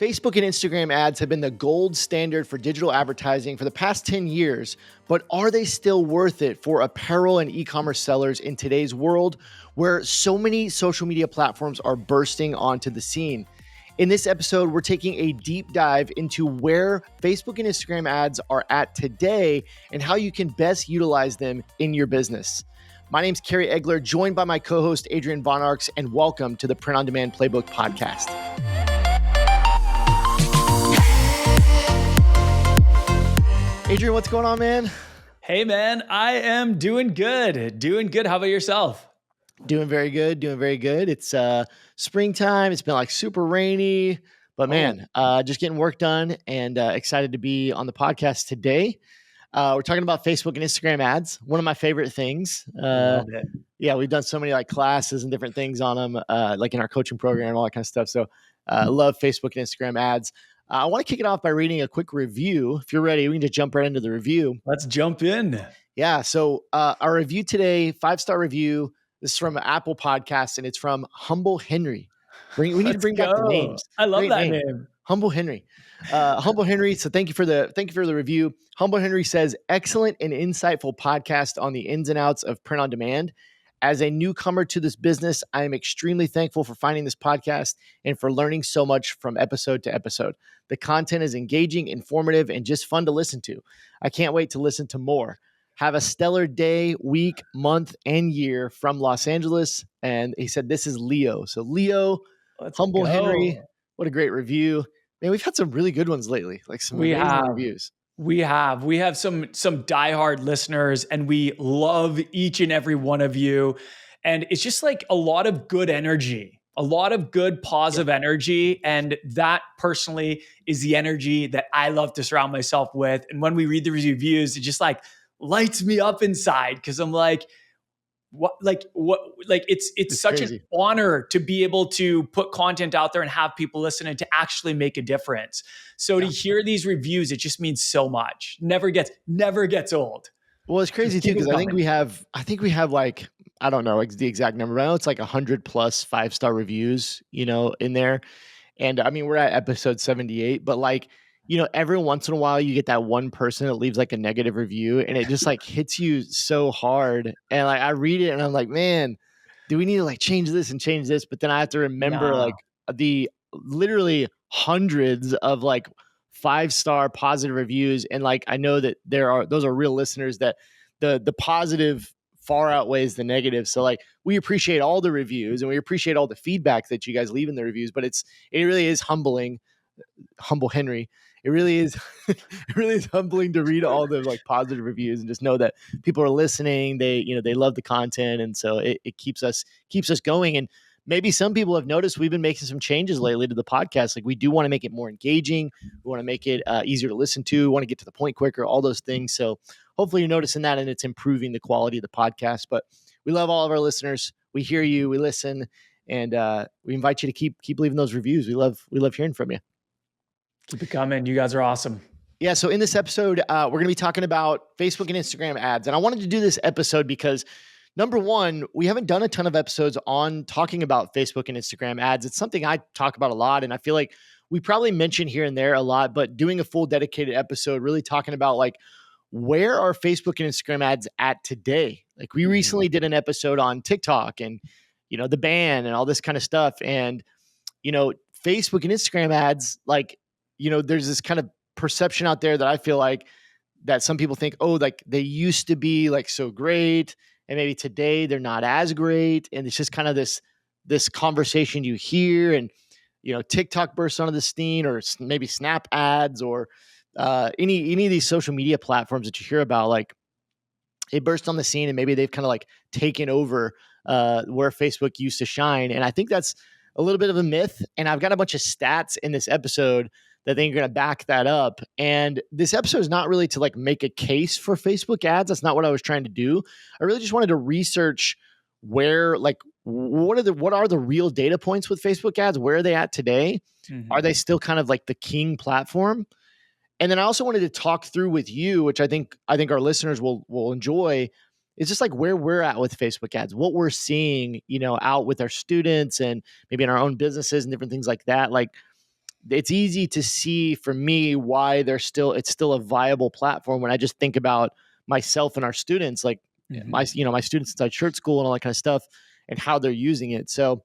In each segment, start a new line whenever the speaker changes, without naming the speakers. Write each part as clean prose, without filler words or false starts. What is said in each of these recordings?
Facebook and Instagram ads have been the gold standard for digital advertising for the past 10 years, but are they still worth it for apparel and e-commerce sellers in today's world where so many social media platforms are bursting onto the scene? In this episode, we're taking a deep dive into where Facebook and Instagram ads are at today and how you can best utilize them in your business. My name's Kerry Egler, joined by my co-host Adrian Von Arx, and welcome to the Print on Demand Playbook podcast. Adrian, what's going on, man?
Hey, man, I am doing good. How about yourself?
Doing very good. It's springtime. It's been like super rainy, but man, just getting work done and excited to be on the podcast today. We're talking about Facebook and Instagram ads. One of my favorite things.
Love it.
Yeah, we've done so many like classes and different things on them, like in our coaching program and all that kind of stuff. So love Facebook and Instagram ads. I want to kick it off by reading a quick review. If you're ready, we can just jump right into the review.
Let's jump in.
Yeah. So our review today, 5-star review. This is from Apple Podcasts, and it's from Humble Henry. We need to bring back the names.
I love that name.
Humble Henry. Humble Henry. So thank you for the review. Humble Henry says, excellent and insightful podcast on the ins and outs of print on demand. As a newcomer to this business, I am extremely thankful for finding this podcast and for learning so much from episode to episode. The content is engaging, informative, and just fun to listen to. I can't wait to listen to more. Have a stellar day, week, month, and year from Los Angeles. And he said, this is Leo. So Leo, Humble Henry, what a great review. Man, we've had some really good ones lately, like some amazing reviews.
We have some diehard listeners, and we love each and every one of you. And it's just like a lot of good energy, a lot of good positive energy. And that personally is the energy that I love to surround myself with. And when we read the reviews, it just like lights me up inside, because I'm like, it's such crazy. An honor to be able to put content out there and have people listen and to actually make a difference. So to hear these reviews, it just means so much. Never gets old.
Well, it's crazy too, because I think we have like, I don't know the exact number, but I know it's like 100 plus 5-star reviews, in there. And I mean, we're at episode 78, but like, every once in a while you get that one person that leaves like a negative review, and it just like hits you so hard. And like I read it and I'm like, man, do we need to like change this and change this? But then I have to remember like the literally hundreds of like 5-star positive reviews. And like, I know that those are real listeners, that the positive far outweighs the negative. So like, we appreciate all the reviews and we appreciate all the feedback that you guys leave in the reviews, but it really is humbling. Humble Henry. It really is humbling to read all the like positive reviews and just know that people are listening. They love the content. And so it keeps us going. And maybe some people have noticed we've been making some changes lately to the podcast. Like we do want to make it more engaging. We want to make it easier to listen to. We want to get to the point quicker, all those things. So hopefully you're noticing that, and it's improving the quality of the podcast. But we love all of our listeners. We hear you, we listen, and we invite you to keep leaving those reviews. We love hearing from you.
Keep it coming. You guys are awesome.
Yeah. So in this episode, we're going to be talking about Facebook and Instagram ads. And I wanted to do this episode because, number one, we haven't done a ton of episodes on talking about Facebook and Instagram ads. It's something I talk about a lot, and I feel like we probably mention here and there a lot, but doing a full dedicated episode, really talking about like, where are Facebook and Instagram ads at today? Like we recently did an episode on TikTok and, the ban and all this kind of stuff. And, Facebook and Instagram ads, like, there's this kind of perception out there that I feel like that some people think, oh, like they used to be like so great, and maybe today they're not as great. And it's just kind of this conversation you hear, and, TikTok bursts onto the scene, or maybe Snap ads, or any of these social media platforms that you hear about, like they burst on the scene and maybe they've kind of like taken over where Facebook used to shine. And I think that's a little bit of a myth. And I've got a bunch of stats in this episode that I think are going to back that up. And this episode is not really to like make a case for Facebook ads. That's not what I was trying to do. I really just wanted to research where, like, what are the real data points with Facebook ads? Where are they at today? Mm-hmm. Are they still kind of like the king platform? And then I also wanted to talk through with you, which I think our listeners will enjoy. It's just like where we're at with Facebook ads, what we're seeing, out with our students and maybe in our own businesses and different things like that. Like, it's easy to see for me why it's still a viable platform when I just think about myself and our students, like my students inside Shirt School and all that kind of stuff, and how they're using it. So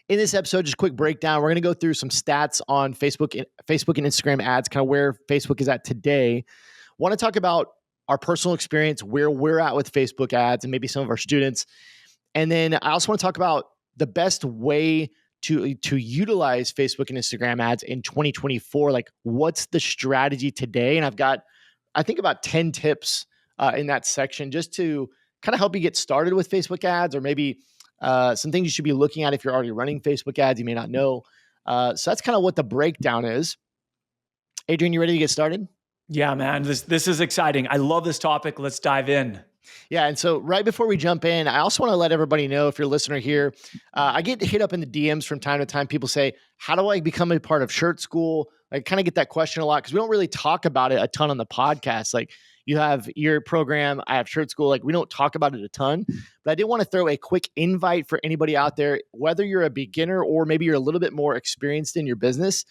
in this episode, just a quick breakdown. We're going to go through some stats on Facebook and Instagram ads, kind of where Facebook is at today. Want to talk about our personal experience, where we're at with Facebook ads, and maybe some of our students. And then I also want to talk about the best way to utilize Facebook and Instagram ads in 2024. Like, what's the strategy today? And I've got, I think, about 10 tips in that section just to kind of help you get started with Facebook ads, or maybe some things you should be looking at if you're already running Facebook ads you may not know. So that's kind of what the breakdown is. Adrian, you ready to get started?
Yeah, man, this is exciting. I love this topic. Let's dive in.
Yeah. And so right before we jump in, I also want to let everybody know, if you're a listener here, I get hit up in the DMs from time to time. People say, how do I become a part of Shirt School? I kind of get that question a lot because we don't really talk about it a ton on the podcast. Like, you have your program, I have Shirt School. Like, we don't talk about it a ton, but I did want to throw a quick invite for anybody out there, whether you're a beginner or maybe you're a little bit more experienced in your business.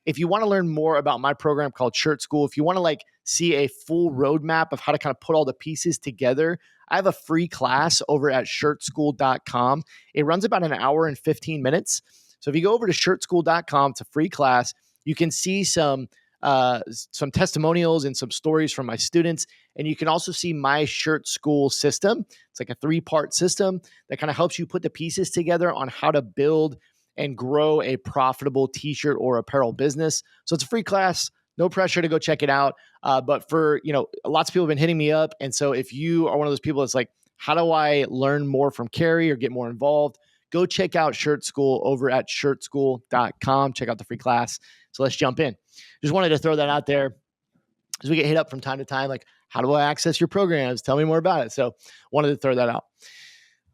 If you want to learn more about my program called Shirt School, if you want to like see a full roadmap of how to kind of put all the pieces together, I have a free class over at shirtschool.com. It runs about an hour and 15 minutes. So if you go over to shirtschool.com, it's a free class. You can see some testimonials and some stories from my students. And you can also see my Shirt School system. It's like a 3-part system that kind of helps you put the pieces together on how to build and grow a profitable t-shirt or apparel business. So it's a free class, no pressure to go check it out. But for, lots of people have been hitting me up. And so if you are one of those people that's like, how do I learn more from Kerry or get more involved? Go check out Shirt School over at shirtschool.com. Check out the free class. So let's jump in. Just wanted to throw that out there because we get hit up from time to time. Like, how do I access your programs? Tell me more about it. So wanted to throw that out.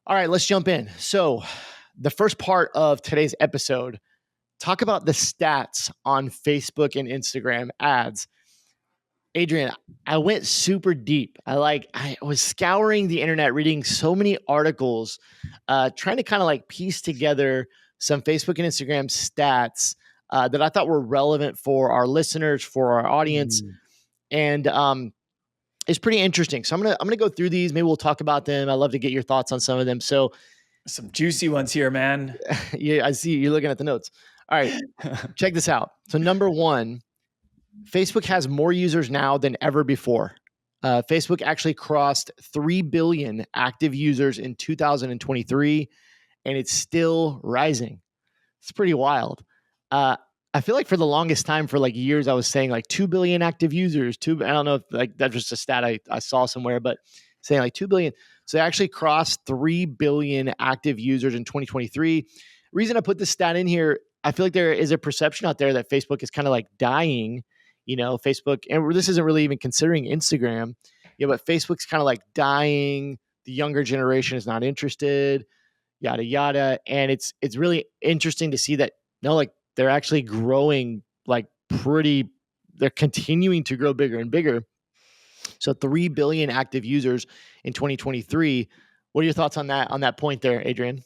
All right, let's jump in. So the first part of today's episode, talk about the stats on Facebook and Instagram ads. Adrian, I went super deep. I was scouring the internet, reading so many articles, trying to kind of like piece together some Facebook and Instagram stats that I thought were relevant for our listeners, for our audience. And it's pretty interesting. So I'm gonna go through these. Maybe we'll talk about them. I'd love to get your thoughts on some of them. So
some juicy ones here, man.
Yeah, I see you're looking at the notes. All right, check this out. So number one, Facebook has more users now than ever before. Facebook actually crossed 3 billion active users in 2023, and it's still rising. It's pretty wild. I feel like for the longest time, for like years, I was saying like 2 billion active users. I don't know if like that's just a stat I saw somewhere, but saying like 2 billion. So they actually crossed 3 billion active users in 2023. Reason I put this stat in here, I feel like there is a perception out there that Facebook is kind of like dying. Facebook, and this isn't really even considering Instagram. But Facebook's kind of like dying. The younger generation is not interested, yada, yada. And it's really interesting to see that, no, like they're actually growing they're continuing to grow bigger and bigger. So 3 billion active users in 2023. What are your thoughts on that point there, Adrian?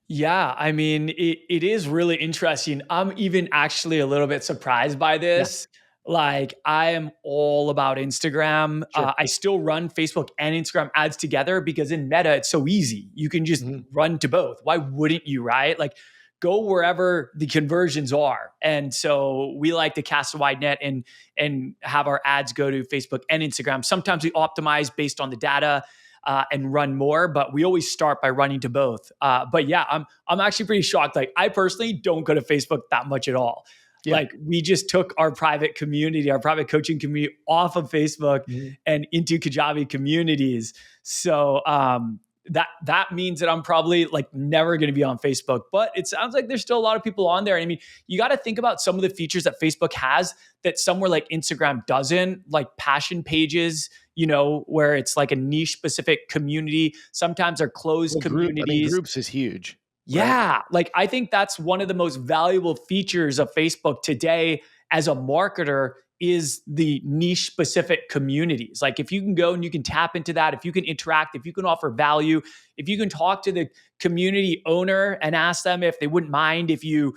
Yeah, I mean, it is really interesting. I'm even actually a little bit surprised by this. Yeah. Like, I am all about Instagram. Sure. I still run Facebook and Instagram ads together because in Meta, it's so easy. You can just run to both. Why wouldn't you, right? Like, go wherever the conversions are. And so we like to cast a wide net and have our ads go to Facebook and Instagram. Sometimes we optimize based on the data and run more, but we always start by running to both. But yeah, I'm actually pretty shocked. Like, I personally don't go to Facebook that much at all. Yeah. Like, we just took our private community, our private coaching community off of Facebook and into Kajabi communities. So that means that I'm probably like never going to be on Facebook, but it sounds like there's still a lot of people on there. I mean, you got to think about some of the features that Facebook has that somewhere like Instagram doesn't, like passion pages, where it's like a niche specific community. Sometimes they're closed communities.
Groups is huge.
Yeah. Right? Like, I think that's one of the most valuable features of Facebook today as a marketer is the niche specific communities. Like, if you can go and you can tap into that, if you can interact, if you can offer value, if you can talk to the community owner and ask them if they wouldn't mind if you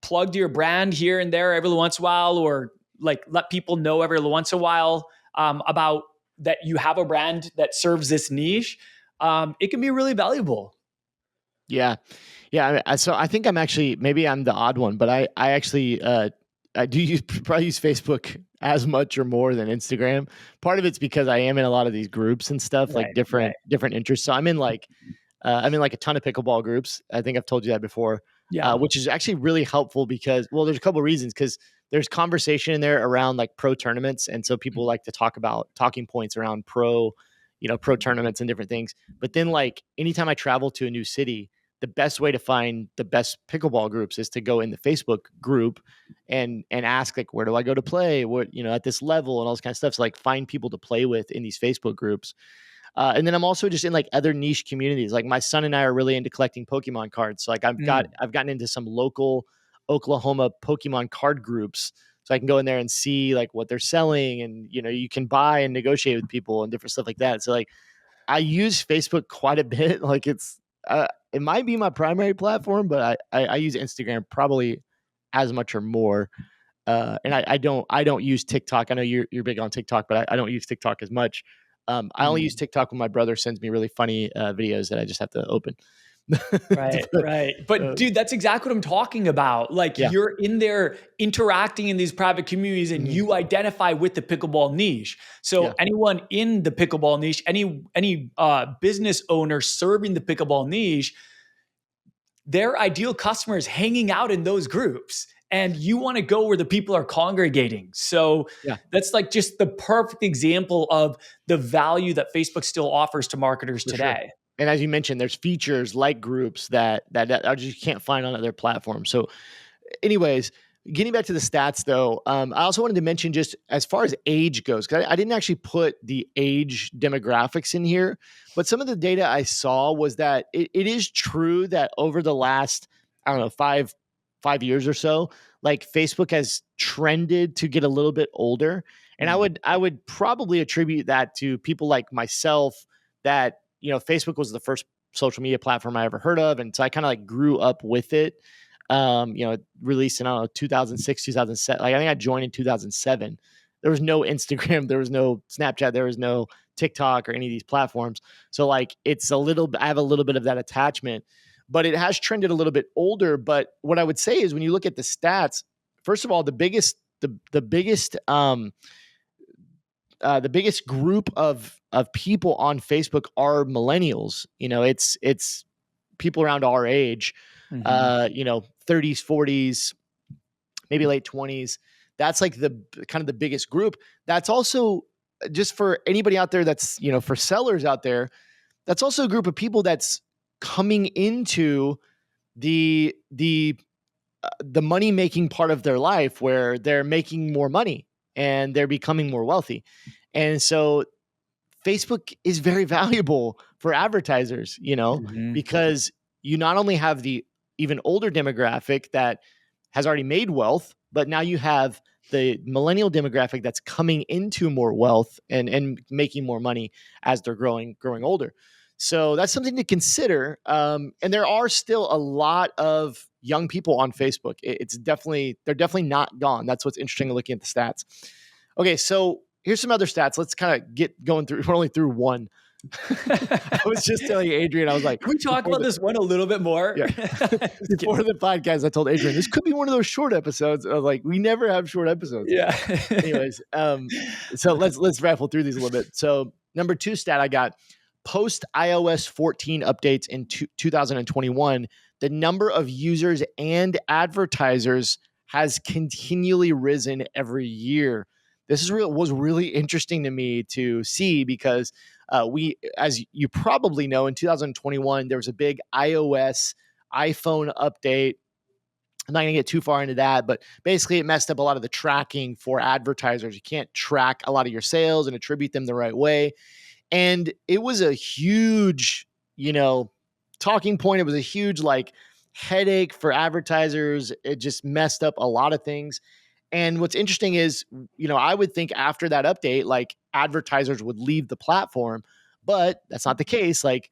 plug your brand here and there every once in a while, or like let people know every once in a while about that you have a brand that serves this niche, it can be really valuable.
Yeah. Yeah. So I think I'm actually, maybe I'm the odd one, but I actually, I do use, probably use Facebook as much or more than Instagram. Part of it's because I am in a lot of these groups and stuff, like
Right, right.
different interests. So I'm in like a ton of pickleball groups. I think I've told you that before,
Yeah.
which is actually really helpful because, well, there's a couple of reasons. Because there's conversation in there around like pro tournaments, and so people like to talk about talking points around pro tournaments and different things. But then, like anytime I travel to a new city, the best way to find the best pickleball groups is to go in the Facebook group and ask like, where do I go to play? What at this level and all this kind of stuff. So like find people to play with in these Facebook groups. And then I'm also just in like other niche communities. Like my son and I are really into collecting Pokemon cards. So like
Mm.
I've gotten into some local Oklahoma Pokemon card groups. So I can go in there and see like what they're selling, and you can buy and negotiate with people and different stuff like that. So like I use Facebook quite a bit. Like it might be my primary platform, but I use Instagram probably as much or more. And I don't use TikTok. I know you're big on TikTok, but I don't use TikTok as much. I only use
Mm.
TikTok when my brother sends me really funny videos that I just have to open.
Right, right. But
Uh,
dude, that's exactly what I'm talking about. Like
yeah.
you're in there interacting in these private communities and
Mhm.
you identify with the pickleball niche.
Yeah.
So anyone in the pickleball niche, any business owner serving the pickleball niche, their ideal customer is hanging out in those groups. And you want to go where the people are congregating. So
Yeah.
that's like just the perfect example of the value that Facebook still offers to marketers
For sure.
today.
And as you mentioned, there's features like groups that I just can't find on other platforms. So anyways, getting back to the stats though, I also wanted to mention just as far as age goes, because I didn't actually put the age demographics in here, but some of the data I saw was that it is true that over the last, I don't know, five years or so, like Facebook has trended to get a little bit older. And I
Mm.
would probably attribute that to people like myself that, Facebook was the first social media platform I ever heard of. And so I kind of like grew up with it. Released in, I don't know, 2006, 2007. Like I think I joined in 2007. There was no Instagram, there was no Snapchat, there was no TikTok or any of these platforms. So like I have a little bit of that attachment, but it has trended a little bit older. But what I would say is when you look at the stats, first of all, the biggest group of people on Facebook are millennials. It's people around our age,
Mhm.
30s, 40s, maybe late 20s. That's like the kind of the biggest group. That's also just for anybody out there that's, for sellers out there, that's also a group of people that's coming into the money making part of their life where they're making more money and they're becoming more wealthy. And so Facebook is very valuable for advertisers,
Mhm.
because you not only have the even older demographic that has already made wealth, but now you have the millennial demographic that's coming into more wealth and making more money as they're growing older. So that's something to consider. And there are still a lot of young people on Facebook. They're definitely not gone. That's what's interesting looking at the stats. Okay, so here's some other stats. Let's kind of get going through. We're only through one. I was just telling Adrian, I was like,
Can we talk
before
about
the
this one a little bit more?
yeah,
Just kidding.
before the podcast, I told Adrian this could be one of those short episodes. I was like, we never have short episodes.
Yeah.
Anyways, so let's raffle through these a little bit. So number two stat I got: post iOS 14 updates in 2021, the number of users and advertisers has continually risen every year. This was really interesting to me to see because as you probably know, in 2021 there was a big iPhone update. I'm not going to get too far into that, but basically it messed up a lot of the tracking for advertisers. You can't track a lot of your sales and attribute them the right way. And it was a huge, talking point. It was a huge like headache for advertisers. It just messed up a lot of things. And what's interesting is, I would think after that update, like advertisers would leave the platform, but that's not the case. Like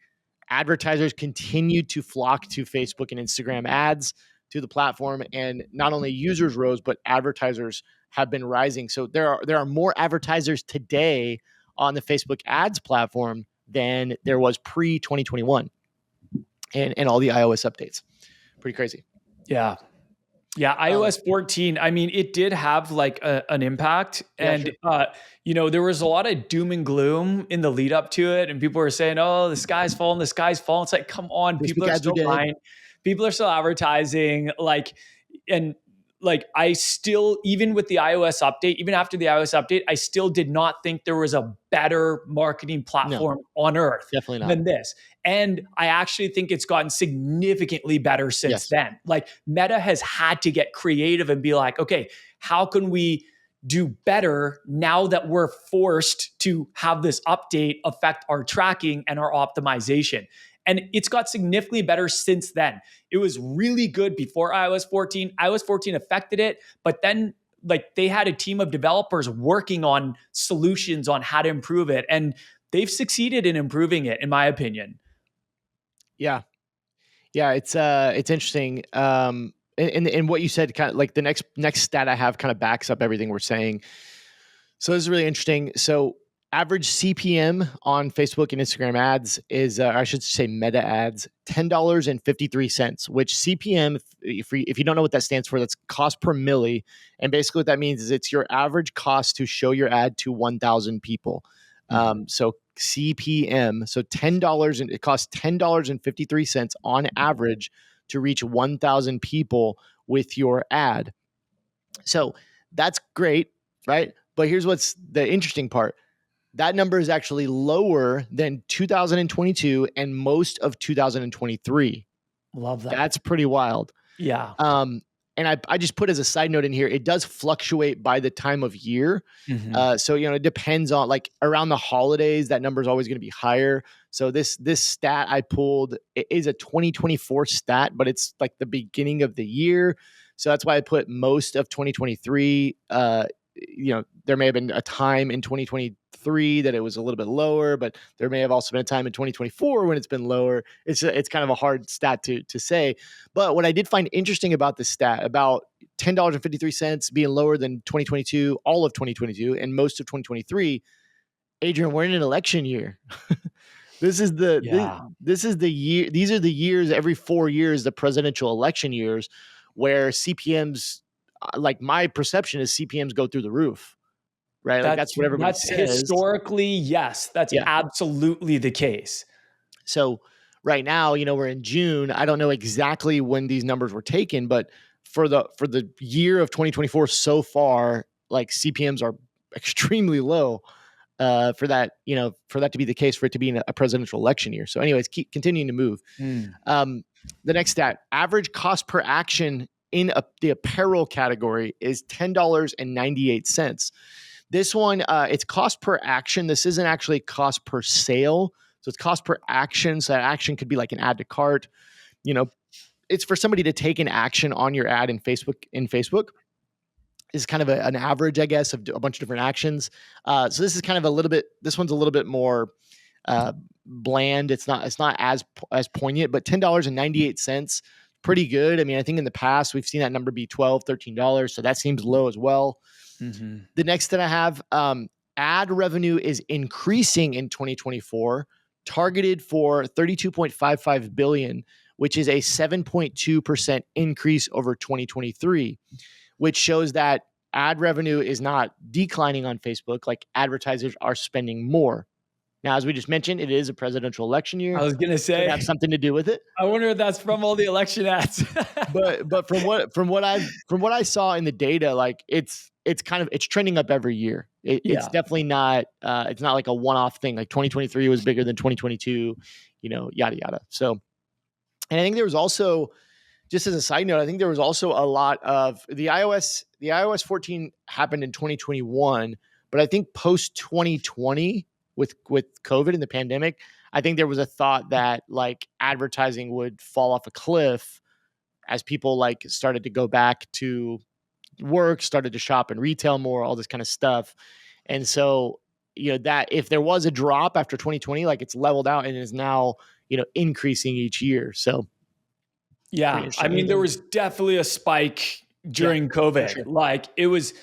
advertisers continued to flock to Facebook and Instagram ads to the platform, and not only users rose, but advertisers have been rising. So there are more advertisers today on the Facebook ads platform than there was pre 2021 and all the iOS updates. Pretty crazy.
Yeah. Yeah, iOS 14, I mean, it did have like an impact.
Yeah,
And,
sure.
there was a lot of doom and gloom in the lead up to it. And people were saying, oh, the sky's falling, the sky's falling. It's like, come on, people
Facebook
are
ads are
still
dead.
buying, people are still advertising. And I still, even with the iOS update, even after the iOS update, I still did not think there was a better marketing platform on earth
Definitely not.
than this. And I actually think it's gotten significantly better since then. Like Meta has had to get creative and be like, okay, how can we do better now that we're forced to have this update affect our tracking and our optimization? And it's got significantly better since then. It was really good before iOS 14. iOS 14 affected it, but then they had a team of developers working on solutions on how to improve it. And they've succeeded in improving it, in my opinion.
Yeah. Yeah, it's interesting. And what you said, kind of like the next stat I have kind of backs up everything we're saying. So this is really interesting. So average CPM on Facebook and Instagram ads is, I should say Meta ads, $10.53, which CPM, if you don't know what that stands for, that's cost per milli. And basically what that means is it's your average cost to show your ad to 1,000 people. So CPM, so $10, and it costs $10.53 on average to reach 1,000 people with your ad. So that's great, right? But here's what's the interesting part. That number is actually lower than 2022 and most of 2023.
Love that.
That's pretty wild.
Yeah.
And I just put as a side note in here, it does fluctuate by the time of year. So, it depends on, like, around the holidays, that number is always going to be higher. So this stat I pulled, it is a 2024 stat, but it's like the beginning of the year. So that's why I put most of 2023. There may have been a time in 2023 that it was a little bit lower, but there may have also been a time in 2024 when it's been lower. It's kind of a hard stat to say. But what I did find interesting about this stat, about $10.53 being lower than 2022, all of 2022, and most of 2023, Adrian, we're in an election year. This is the year. These are the years every 4 years, the presidential election years, where CPMs, like, my perception is CPMs go through the roof, right? Like that's what everybody says.
Historically, yes, that's absolutely the case.
So right now, we're in June. I don't know exactly when these numbers were taken, but for the year of 2024 so far, like, CPMs are extremely low. For that to be the case, for it to be in a presidential election year. So anyways, keep continuing to move. The next stat, average cost per action in the apparel category is $10.98. This one, it's cost per action. This isn't actually cost per sale. So it's cost per action. So that action could be like an add to cart. It's for somebody to take an action on your ad in Facebook. Is kind of an average, I guess, of a bunch of different actions. So this is kind of this one's a little bit more bland. It's not as poignant, but $10.98, pretty good. I mean, I think in the past we've seen that number be $12, $13. So that seems low as well. The next that I have, ad revenue is increasing in 2024, targeted for $32.55 billion, which is a 7.2% increase over 2023. Which shows that ad revenue is not declining on Facebook. Like, advertisers are spending more. Now, as we just mentioned, it is a presidential election year.
I was going to say,
could have something to do with it.
I wonder if that's from all the election ads.
but from what I saw in the data, like, it's trending up every year. It's definitely not. It's not like a one-off thing. Like 2023 was bigger than 2022. Yada yada. So, and I think there was also, just as a side note, I think there was also a lot of the iOS 14 happened in 2021, but I think post 2020 with COVID and the pandemic, I think there was a thought that, like, advertising would fall off a cliff as people, like, started to go back to work, started to shop and retail more, all this kind of stuff. And so, that if there was a drop after 2020, like, it's leveled out and is now, increasing each year. So Pretty
Yeah. I
interesting.
mean, there
Anything?
was definitely a spike
Yeah,
during
for
COVID.
sure.
Like it was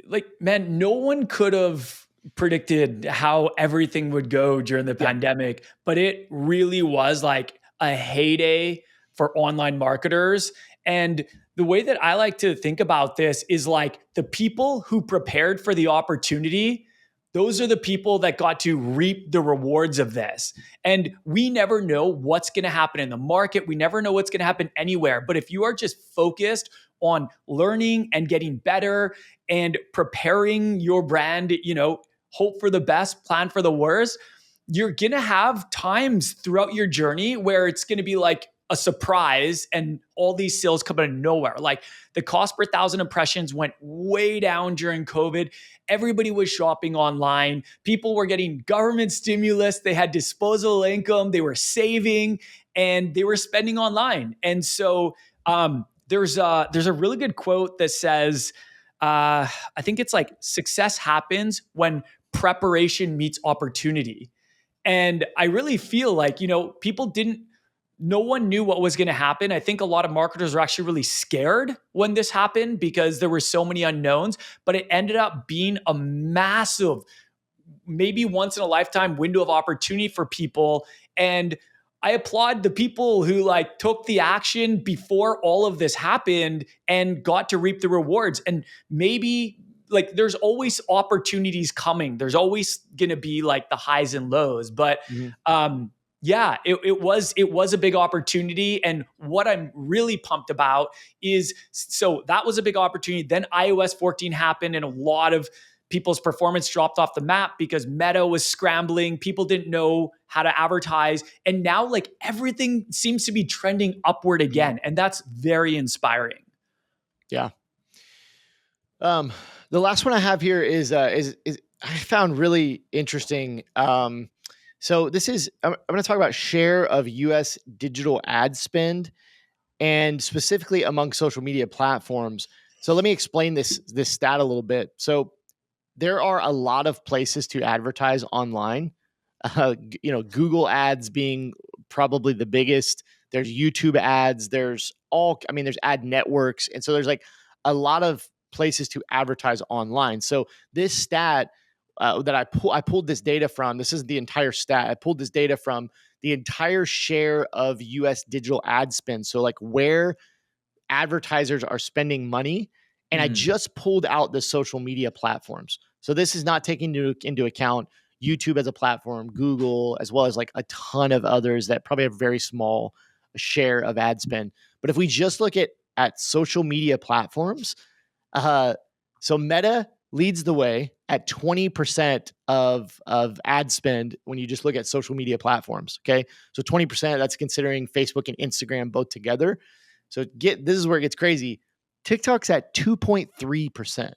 like, man, no one could have predicted how everything would go during the
Yeah.
pandemic, but it really was like a heyday for online marketers. And the way that I like to think about this is like the people who prepared for the opportunity, those are the people that got to reap the rewards of this. And we never know what's going to happen in the market. We never know what's going to happen anywhere. But if you are just focused on learning and getting better and preparing your brand, hope for the best, plan for the worst, you're going to have times throughout your journey where it's going to be like a surprise and all these sales come out of nowhere. Like the cost per thousand impressions went way down during COVID. Everybody was shopping online. People were getting government stimulus. They had disposable income. They were saving and they were spending online. And so there's a really good quote that says, I think it's like success happens when preparation meets opportunity. And I really feel like, people didn't, no one knew what was going to happen. I think a lot of marketers were actually really scared when this happened because there were so many unknowns, but it ended up being a massive, maybe once in a lifetime window of opportunity for people. And I applaud the people who like took the action before all of this happened and got to reap the rewards. And maybe like there's always opportunities coming. There's always going to be like the highs and lows, but
Mhm.
yeah, it was a big opportunity. And what I'm really pumped about is, so that was a big opportunity. Then iOS 14 happened and a lot of people's performance dropped off the map because Meta was scrambling. People didn't know how to advertise. And now like everything seems to be trending upward
Mhm.
again. And that's very inspiring.
Yeah. Um, the last one I have here is I found really interesting. So this is I'm going to talk about share of U.S. digital ad spend, and specifically among social media platforms. So let me explain this stat a little bit. So there are a lot of places to advertise online. Google ads being probably the biggest. There's YouTube ads. There's ad networks, and so there's like a lot of places to advertise online. So this stat that I pulled this data from. This isn't the entire stat. I pulled this data from the entire share of U.S. digital ad spend. So like where advertisers are spending money. And I
Mhm.
just pulled out the social media platforms. So this is not taking into account YouTube as a platform, Google, as well as like a ton of others that probably have very small share of ad spend. But if we just look at social media platforms, uh, so Meta leads the way at 20% of ad spend when you just look at social media platforms. Okay. So 20%, that's considering Facebook and Instagram both together. So this is where it gets crazy. TikTok's at 2.3%
Yeah,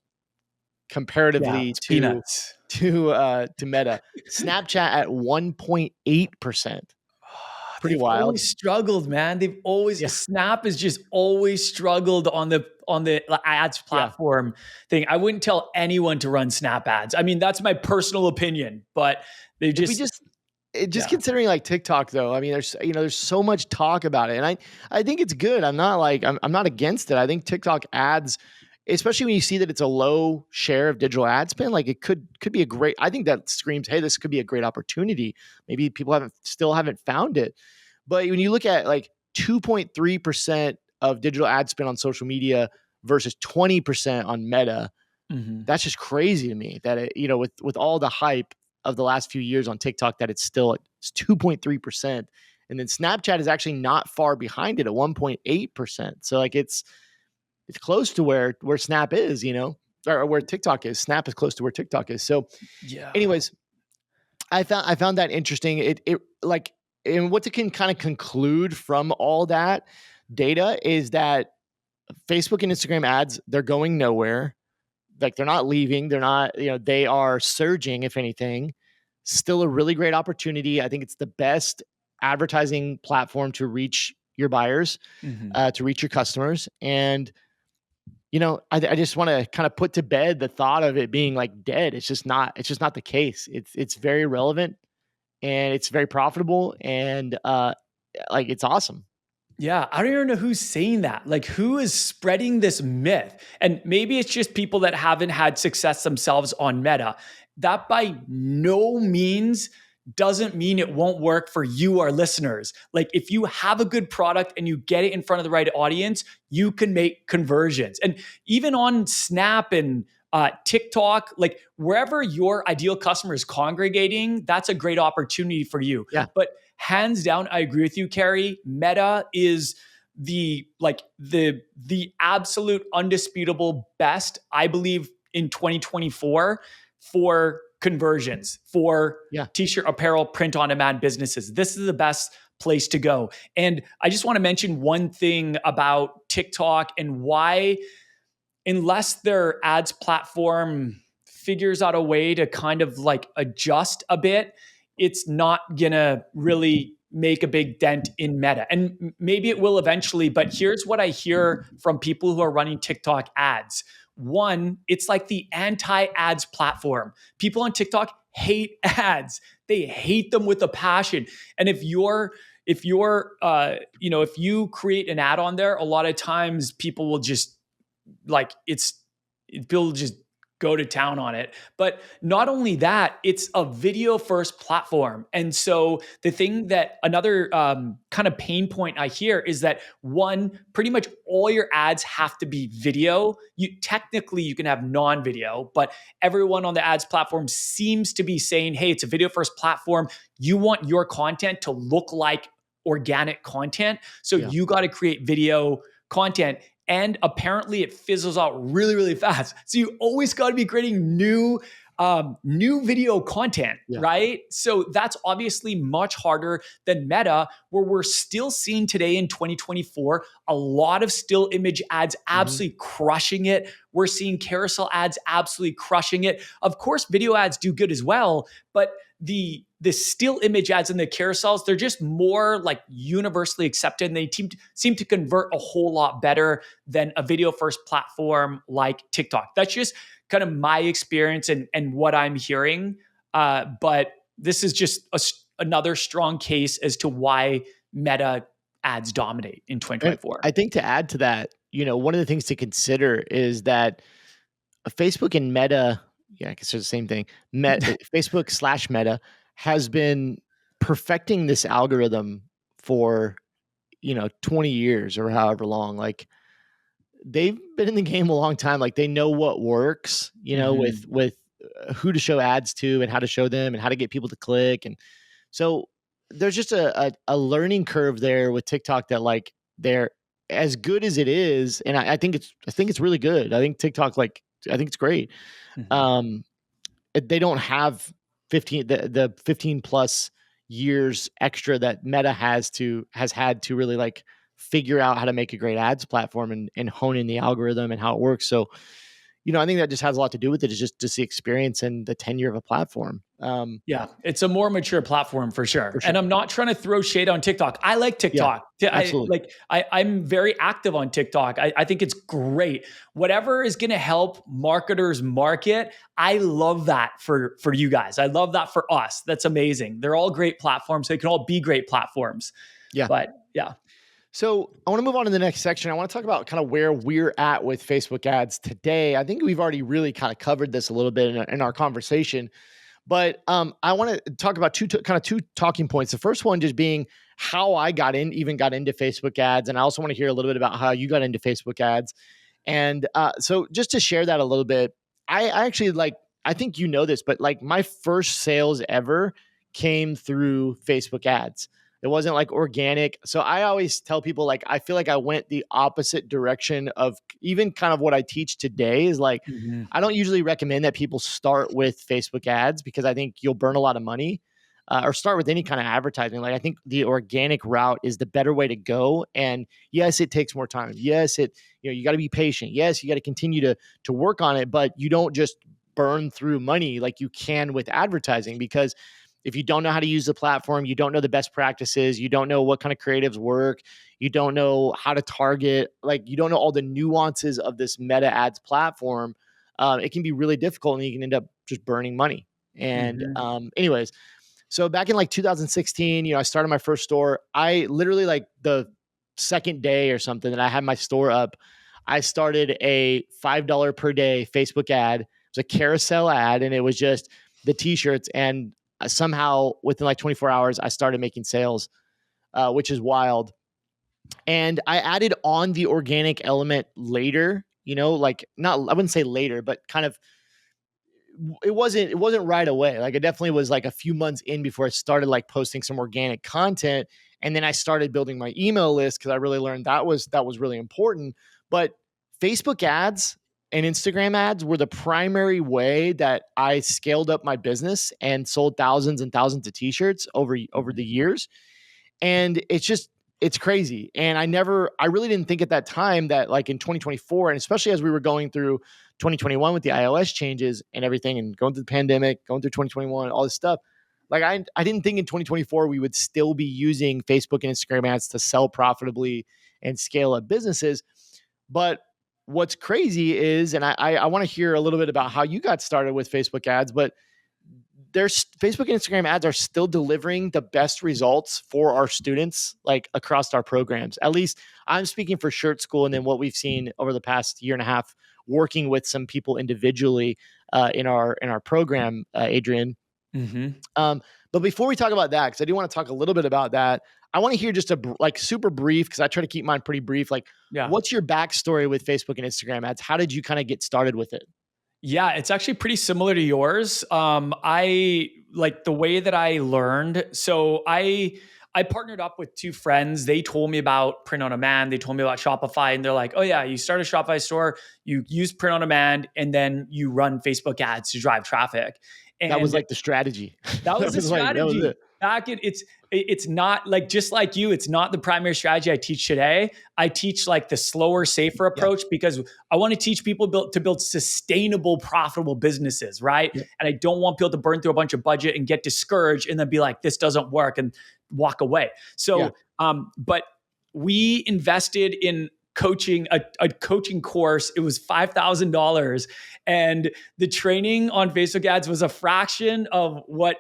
comparatively
it's peanuts.
to Meta. Snapchat at 1.8%. Pretty
They've
wild.
always struggled, man. They've always
Yeah.
Snap has just always struggled on the ads
Yeah.
platform thing. I wouldn't tell anyone to run Snap ads. I mean, that's my personal opinion, but they
If we
just
just
yeah.
considering like TikTok though, I mean, there's so much talk about it, and I think it's good. I'm not against it. I think TikTok ads, especially when you see that it's a low share of digital ad spend, like it could be a great. I think that screams, hey, this could be a great opportunity. Maybe people haven't found it, but when you look at like 2.3% of digital ad spend on social media versus 20% on Meta,
Mhm.
that's just crazy to me that with all the hype of the last few years on TikTok that it's still at 2.3%. And then Snapchat is actually not far behind it at 1.8%. So like it's close to where Snap is, or where TikTok is. Snap is close to where TikTok is. So
Yeah.
anyways, I found that interesting. It like, and what to can kind of conclude from all that data is that Facebook and Instagram ads, they're going nowhere. Like they're not leaving. They're not, they are surging, if anything. Still a really great opportunity. I think it's the best advertising platform to reach your buyers,
Mhm.
to reach your customers. And, I just want to kind of put to bed the thought of it being like dead. It's just not the case. It's very relevant and it's very profitable and like it's awesome.
Yeah, I don't even know who's saying that. Like, who is spreading this myth? And maybe it's just people that haven't had success themselves on Meta. That by no means doesn't mean it won't work for you, our listeners. Like, if you have a good product and you get it in front of the right audience, you can make conversions. And even on Snap and TikTok, like wherever your ideal customer is congregating, that's a great opportunity for you.
Yeah.
But hands down, I agree with you, Kerry. Meta is the absolute undisputable best, I believe, in 2024 for conversions, for
Yeah.
t-shirt, apparel, print on demand businesses. This is the best place to go. And I just want to mention one thing about TikTok and why, unless their ads platform figures out a way to kind of like adjust a bit, it's not gonna really make a big dent in Meta. And maybe it will eventually, but here's what I hear from people who are running TikTok ads. One, it's like the anti-ads platform. People on TikTok hate ads. They hate them with a passion. And if you create an ad on there, a lot of times people will just like people just go to town on it. But not only that, it's a video first platform. And so the thing that another kind of pain point I hear is that one, pretty much all your ads have to be video. You can have non-video, but everyone on the ads platform seems to be saying, hey, it's a video first platform. You want your content to look like organic content. So
Yeah.
you got to create video content, and apparently it fizzles out really, really fast. So you always got to be creating new video content,
Yeah.
right? So that's obviously much harder than Meta, where we're still seeing today in 2024 a lot of still image ads absolutely crushing it. We're seeing carousel ads absolutely crushing it. Of course, video ads do good as well, but the still image ads and the carousels, they're just more like universally accepted, and they seem to convert a whole lot better than a video first platform like TikTok. That's just kind of my experience and what I'm hearing. But this is just another strong case as to why Meta ads dominate in
And
2024.
I think to add to that, one of the things to consider is that Facebook and Meta, yeah, I guess they're the same thing. Facebook/Meta has been perfecting this algorithm for 20 years or however long. Like they've been in the game a long time. Like they know what works,
Mhm.
with who to show ads to and how to show them and how to get people to click. And so there's just a learning curve there with TikTok that like they're as good as it is, and I think it's really good. I think TikTok I think it's great.
Mhm.
Um, they don't have 15 plus years extra that Meta has had to really like figure out how to make a great ads platform and hone in the algorithm and how it works. So, I think that just has a lot to do with it. Is just the experience and the tenure of a platform.
Yeah, it's a more mature platform for
For
sure. And
sure.
I'm not trying to throw shade on TikTok. I like
Yeah,
TikTok.
absolutely.
I'm very active on TikTok. I think it's great. Whatever is going to help marketers market, I love that for you guys. I love that for us. That's amazing. They're all great platforms. They can all be great platforms.
Yeah.
But yeah.
So I want to move on to the next section. I want to talk about kind of where we're at with Facebook ads today. I think we've already really kind of covered this a little bit in our conversation. But I want to talk about two talking points. The first one just being how I even got into Facebook ads, and I also want to hear a little bit about how you got into Facebook ads. And so just to share that a little bit, I actually I think this, but like my first sales ever came through Facebook ads. It wasn't like organic. So I always tell people like I feel like I went the opposite direction of even kind of what I teach today is like
Mhm.
I don't usually recommend that people start with Facebook ads because I think you'll burn a lot of money. Or start with any kind of advertising. Like I think the organic route is the better way to go. And yes, it takes more time. Yes, you got to be patient. Yes, you got to continue to work on it, but you don't just burn through money like you can with advertising because if you don't know how to use the platform, you don't know the best practices, you don't know what kind of creatives work, you don't know how to target, like you don't know all the nuances of this meta ads platform, it can be really difficult and you can end up just burning money. And
Mhm.
anyways, so back in like 2016, I started my first store. I literally like second day or something that I had my store up, I started a $5 per day Facebook ad. It was a carousel ad, and it was just the t-shirts. And somehow within like 24 hours, I started making sales, which is wild. And I added on the organic element later, like not, I wouldn't say later, but kind of, it wasn't right away. Like it definitely was like a few months in before I started like posting some organic content. And then I started building my email list because I really learned that was really important. But Facebook ads and Instagram ads were the primary way that I scaled up my business and sold thousands and thousands of t-shirts over the years. And it's crazy. And I really didn't think at that time that like in 2024, and especially as we were going through 2021 with the iOS changes and everything, and going through the pandemic, going through 2021, all this stuff, like I didn't think in 2024 we would still be using Facebook and Instagram ads to sell profitably and scale up businesses. But what's crazy is, and I want to hear a little bit about how you got started with Facebook ads, but there's Facebook and Instagram ads are still delivering the best results for our students, like across our programs. At least I'm speaking for Shirt School, and then what we've seen over the past year and a half, working with some people individually in our program, Adrian.
Mm-hmm.
But before we talk about that, because I do want to talk a little bit about that, I want to hear just like super brief, because I try to keep mine pretty brief. Like, what's your backstory with Facebook and Instagram ads? How did you kind of get started with it?
Yeah, it's actually pretty similar to yours. I like the way that I learned. So I partnered up with two friends. They told me about print on demand. They told me about Shopify, and they're like, "Oh yeah, you start a Shopify store, you use print on demand, and then you run Facebook ads to drive traffic." And
that was like the strategy.
That was the strategy. That was it. Back it's not like, just like you, it's not the primary strategy I teach today. I teach like the slower, safer approach because I want to teach people to build sustainable, profitable businesses, right? And I don't want people to burn through a bunch of budget and get discouraged and then be like, this doesn't work, and walk away. So, but we invested in coaching, a coaching course. It was $5,000, and the training on Facebook ads was a fraction of what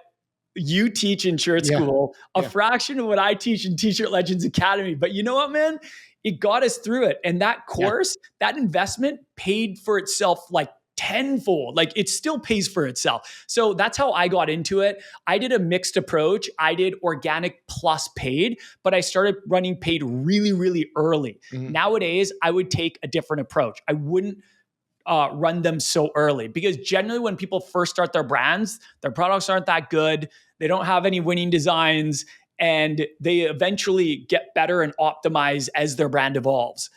you teach in Shirt School, a fraction of what I teach in T-Shirt Legends Academy. But you know what, man? It got us through it. And that course, that investment paid for itself like tenfold. Like it still pays for itself. So that's how I got into it. I did a mixed approach. I did organic plus paid, but I started running paid really, really early. Mm-hmm. Nowadays, I would take a different approach. I wouldn't run them so early, because generally when people first start their brands, their products aren't that good. They don't have any winning designs, and they eventually get better and optimize as their brand evolves.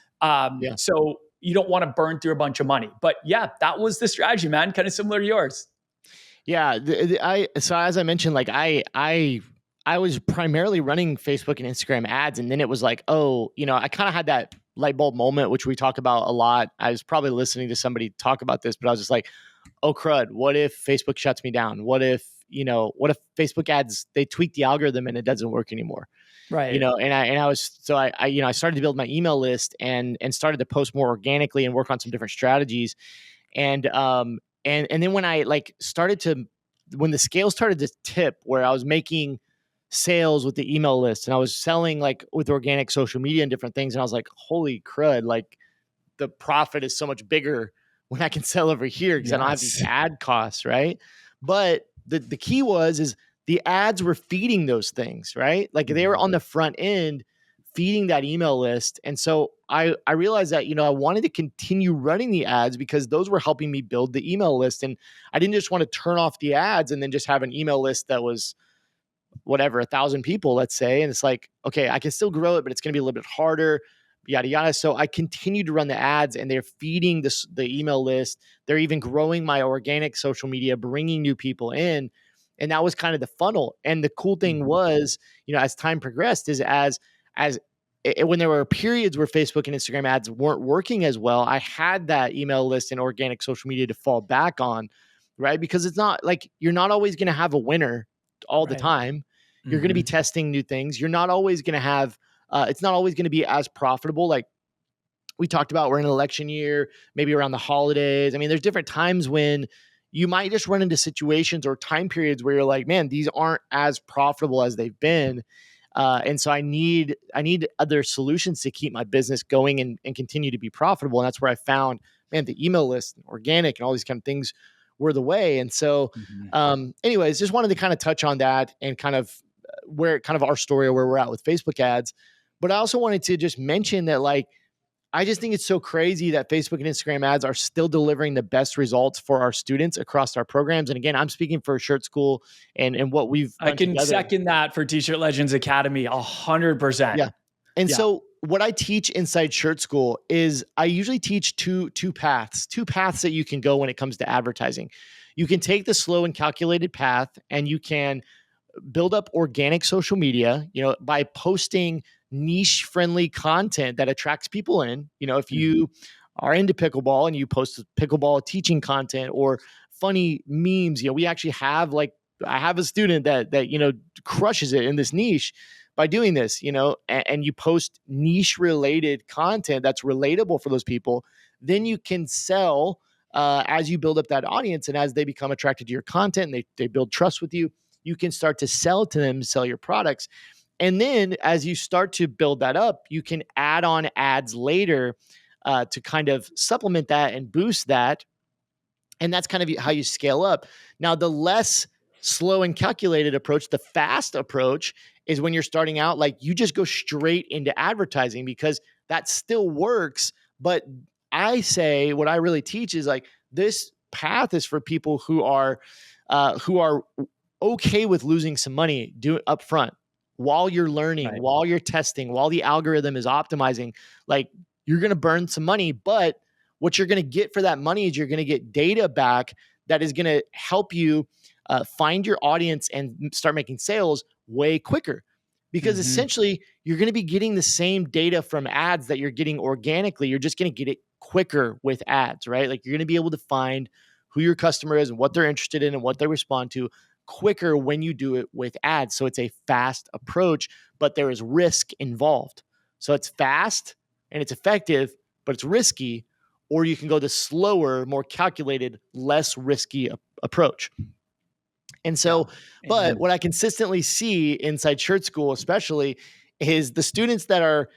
So you don't want to burn through a bunch of money. But yeah, that was the strategy, man. Kind of similar to yours.
Yeah. So as I mentioned, like I was primarily running Facebook and Instagram ads. And then it was like, I kind of had that light bulb moment, which we talk about a lot. I was probably listening to somebody talk about this, but I was just like, oh crud, what if Facebook shuts me down? What if Facebook ads, they tweak the algorithm and it doesn't work anymore?
Right.
I started to build my email list and started to post more organically and work on some different strategies. And then when when the scale started to tip, where I was making sales with the email list and I was selling like with organic social media and different things, and I was like, holy crud, like the profit is so much bigger when I can sell over here because I don't have these ad costs, right? But the key is the ads were feeding those things, right? Like they were on the front end feeding that email list. And so I realized that, I wanted to continue running the ads because those were helping me build the email list. And I didn't just want to turn off the ads and then just have an email list that was whatever, 1,000 people, let's say. And it's like, okay, I can still grow it, but it's going to be a little bit harder, yada, yada. So I continued to run the ads, and they're feeding the email list. They're even growing my organic social media, bringing new people in. And that was kind of the funnel. And the cool thing was, as time progressed, is when there were periods where Facebook and Instagram ads weren't working as well, I had that email list and organic social media to fall back on, right? Because it's not like you're not always going to have a winner all the time. You're going to be testing new things. You're not always going to have, it's not always going to be as profitable. Like we talked about, we're in an election year, maybe around the holidays. I mean, there's different times when you might just run into situations or time periods where you're like, man, these aren't as profitable as they've been. And so I need other solutions to keep my business going and continue to be profitable. And that's where I found, man, the email list, organic, and all these kind of things were the way. And so,
Mhm.
anyways, just wanted to kind of touch on that and kind of where kind of our story, where we're at with Facebook ads. But I also wanted to just mention that, like, I just think it's so crazy that Facebook and Instagram ads are still delivering the best results for our students across our programs. And again, I'm speaking for Shirt School and what we've
I
done
can
together.
second that for T-Shirt Legends Academy 100%.
Yeah. And
Yeah.
so what I teach inside Shirt School is I usually teach two paths that you can go when it comes to advertising. You can take the slow and calculated path, and you can build up organic social media, by posting niche friendly content that attracts people in. If
Mhm.
you are into pickleball and you post pickleball teaching content or funny memes, we actually have, like, I have a student that crushes it in this niche by doing this, and you post niche related content that's relatable for those people. Then you can sell as you build up that audience, and as they become attracted to your content and they build trust with you, you can start to sell to them, sell your products. And then as you start to build that up, you can add on ads later to kind of supplement that and boost that. And that's kind of how you scale up. Now, the less slow and calculated approach, the fast approach, is when you're starting out, like, you just go straight into advertising, because that still works. But I say, what I really teach is, like, this path is for people who are okay with losing some money, do it up front while you're learning,
Right.
while you're testing, while the algorithm is optimizing. Like, you're going to burn some money, but what you're going to get for that money is you're going to get data back that is going to help you find your audience and start making sales way quicker. Because
Mhm.
essentially, you're going to be getting the same data from ads that you're getting organically. You're just going to get it quicker with ads, right? Like, you're going to be able to find who your customer is and what they're interested in and what they respond to quicker when you do it with ads. So it's a fast approach, but there is risk involved. So it's fast and it's effective, but it's risky. Or you can go the slower, more calculated, less risky approach. And
Yeah.
so, but
Amen.
what I consistently see inside Shirt School, especially, is the students that are,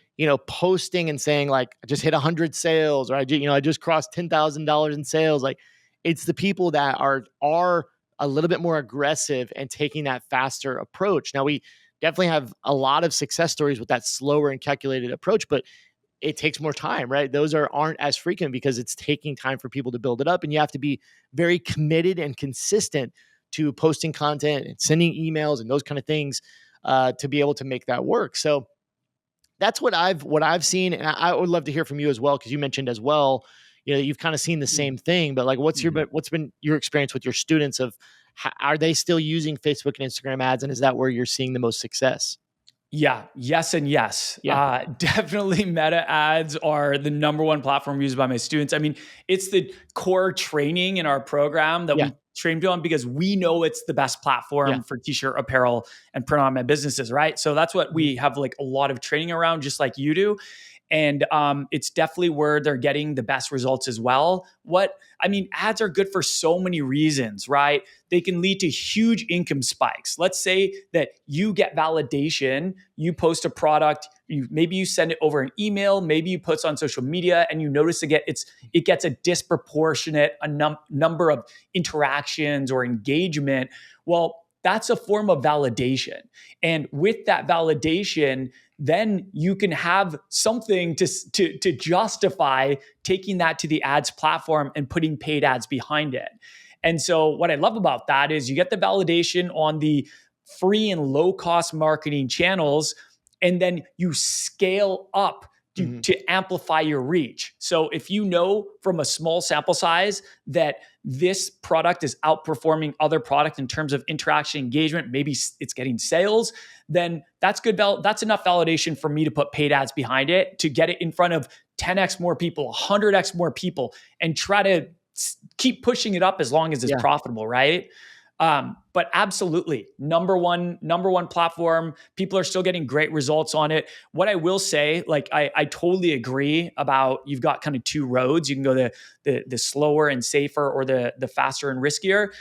posting and saying, like, I just hit 100 sales, or I just crossed $10,000 in sales. Like, it's the people that are a little bit more aggressive and taking that faster approach. Now, we definitely have a lot of success stories with that slower and calculated approach, but it takes more time, right? Those aren't as frequent because it's taking time for people to build it up, and you have to be very committed and consistent to posting content and sending emails and those kind of things to be able to make that work. So that's what I've seen, and I would love to hear from you as well, because you mentioned as well, you've kind of seen the same thing. But, like,
Mhm.
what's been your experience with your students of are they still using Facebook and Instagram ads, and is that where you're seeing the most success?
Yeah. Yes and yes.
Yeah,
Definitely Meta ads are the number one platform used by my students. I mean, it's the core training in our program that
yeah,
we train on because we know it's the best
yeah.
platform for t-shirt apparel and print on my businesses, right? So that's what
Mhm.
we have like a lot of training around, just like you do. And it's definitely where they're getting the best results as well. Ads are good for so many reasons, right? They can lead to huge income spikes. Let's say that you get validation, you post a product, maybe you send it over an email, maybe you post on social media, and you notice it gets a disproportionate number of interactions or engagement. Well, that's a form of validation. And with that validation, then you can have something to justify taking that to the ads platform and putting paid ads behind it. And so what I love about that is you get the validation on the free and low cost marketing channels, and then you scale up
Mhm.
to amplify your reach. So if you know from a small sample size that this product is outperforming other product in terms of interaction engagement, maybe it's getting sales, then that's good. That's enough validation for me to put paid ads behind it to get it in front of 10x more people, 100x more people, and try to keep pushing it up as long as it's
Yeah.
profitable, right? But absolutely, number one platform. People are still getting great results on it. What I will say, like I totally agree about, you've got kind of two roads. You can go the slower and safer, or the faster and riskier.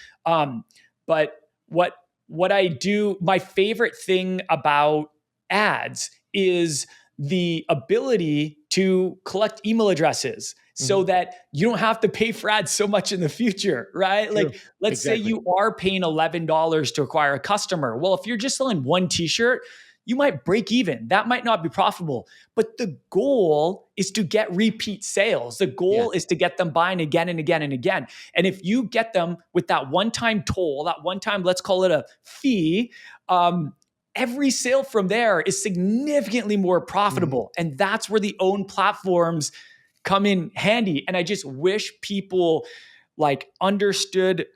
But what I do, my favorite thing about ads is the ability to collect email addresses so that you don't have to pay for ads so much in the future, right?
True.
Like, let's say
Exactly.
you are paying $11 to acquire a customer. Well, if you're just selling one t-shirt, you might break even. That might not be profitable. But the goal is to get repeat sales. The
Yeah.
goal is to get them buying again and again and again. And if you get them with that one-time toll, that one-time, let's call it a fee, every sale from there is significantly more profitable. And that's where the own platforms come in handy. And I just wish people like understood,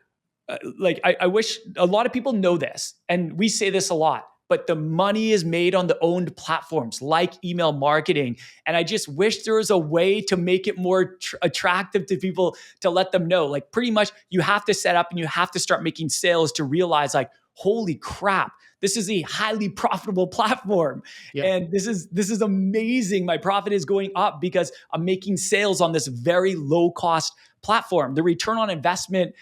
I wish a lot of people know this, and we say this a lot, but the money is made on the owned platforms like email marketing. And I just wish there was a way to make it more attractive to people, to let them know, like, pretty much you have to set up and you have to start making sales to realize, like, holy crap, this is a highly profitable platform.
Yeah.
And this is amazing. My profit is going up because I'm making sales on this very low cost platform. The return on investment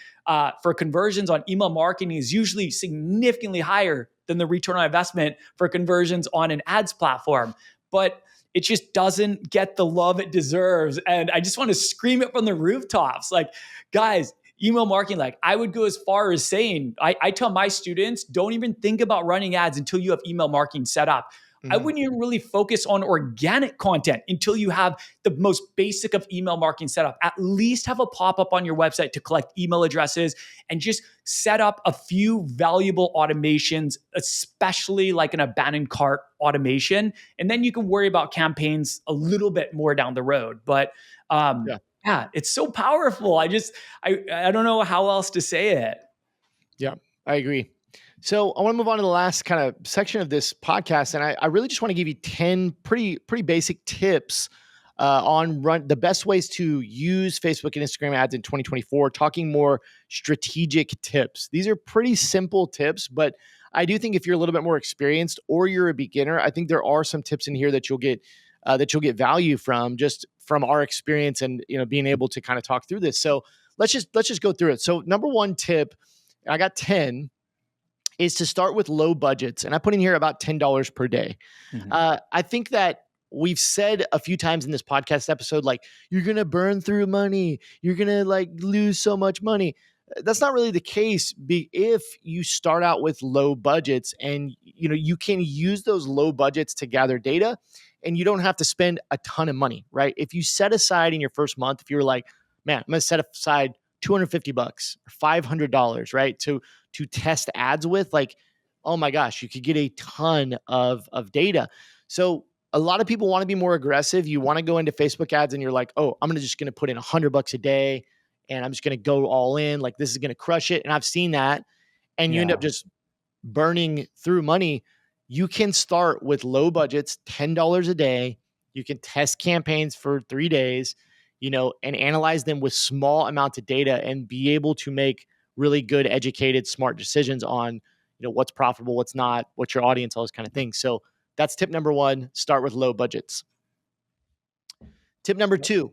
for conversions on email marketing is usually significantly higher than the return on investment for conversions on an ads platform. But it just doesn't get the love it deserves. And I just want to scream it from the rooftops. Like, guys, email marketing, like, I would go as far as saying, I tell my students, don't even think about running ads until you have email marketing set up. I wouldn't even really focus on organic content until you have the most basic of email marketing set up. At least have a pop-up on your website to collect email addresses and just set up a few valuable automations, especially like an abandoned cart automation. And then you can worry about campaigns a little bit more down the road. But yeah, it's so powerful. I don't know how else to say it.
Yeah, I agree. So I want to move on to the last kind of section of this podcast, and I really just want to give you 10 pretty basic tips on the best ways to use Facebook and Instagram ads in 2024. Talking more strategic tips. These are pretty simple tips, but I do think if you're a little bit more experienced or you're a beginner, I think there are some tips in here that you'll get value from, just from our experience and being able to kind of talk through this. So let's just go through it. So number one tip, I got 10. Is to start with low budgets. And I put in here about $10 per day. I think that we've said a few times in this podcast episode, like, you're going to burn through money. You're going to like lose so much money. That's not really the case. If you start out with low budgets and you can use those low budgets to gather data, and you don't have to spend a ton of money, right? If you set aside in your first month, if you're like, man, I'm going to set aside $250 or $500, right? To test ads with, like, oh my gosh, you could get a ton of data. So a lot of people want to be more aggressive. You want to go into Facebook ads and you're like, oh, I'm just going to put in $100 a day and I'm just going to go all in. Like, this is going to crush it. And I've seen that. And you end up just burning through money. You can start with low budgets, $10 a day. You can test campaigns for 3 days, and analyze them with small amounts of data and be able to make really good, educated, smart decisions on, what's profitable, what's not, what's your audience, all those kind of things. So that's tip number one, start with low budgets. Tip number two,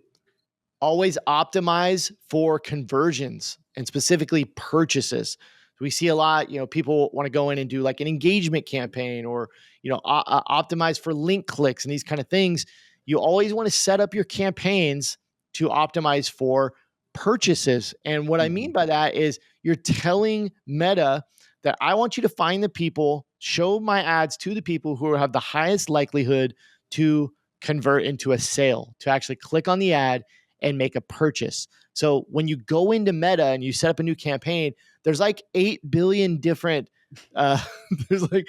always optimize for conversions and specifically purchases. We see a lot, people want to go in and do like an engagement campaign or, optimize for link clicks and these kind of things. You always want to set up your campaigns to optimize for purchases. And what I mean by that is you're telling Meta that I want you to find the people, show my ads to the people who have the highest likelihood to convert into a sale, to actually click on the ad and make a purchase. So when you go into Meta and you set up a new campaign, there's like 8 billion different, there's like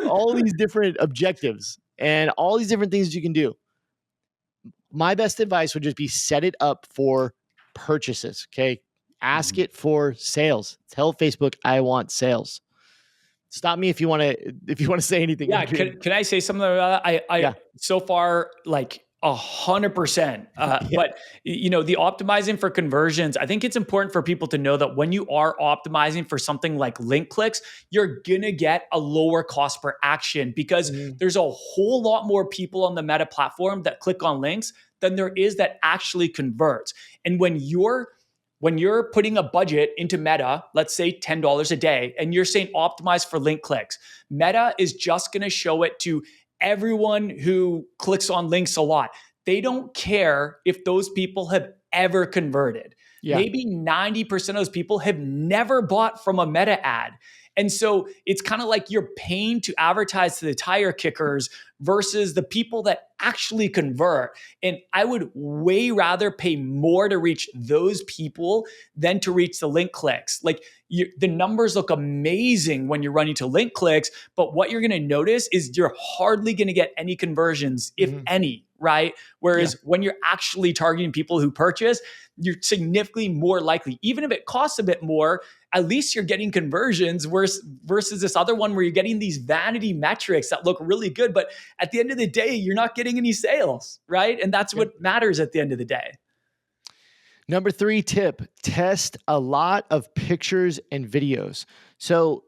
all these different objectives and all these different things you can do. My best advice would just be set it up for purchases. Okay. Ask it for sales. Tell Facebook, I want sales. Stop me if you want to say anything.
Yeah. Can I say something about that? So far, like 100%. But the optimizing for conversions, I think it's important for people to know that when you are optimizing for something like link clicks, you're going to get a lower cost per action because there's a whole lot more people on the Meta platform that click on links than there is that actually converts. And when you're putting a budget into Meta, let's say $10 a day, and you're saying optimize for link clicks, Meta is just going to show it to everyone who clicks on links a lot, they don't care if those people have ever converted.
Yeah.
Maybe 90% of those people have never bought from a Meta ad. And so it's kind of like you're paying to advertise to the tire kickers versus the people that actually convert. And I would way rather pay more to reach those people than to reach the link clicks. Like the numbers look amazing when you're running to link clicks, but what you're going to notice is you're hardly going to get any conversions, if any, right? Whereas when you're actually targeting people who purchase, you're significantly more likely, even if it costs a bit more, at least you're getting conversions versus this other one where you're getting these vanity metrics that look really good. But at the end of the day, you're not getting any sales, right? And that's what matters at the end of the day.
Number 3 tip, test a lot of pictures and videos. So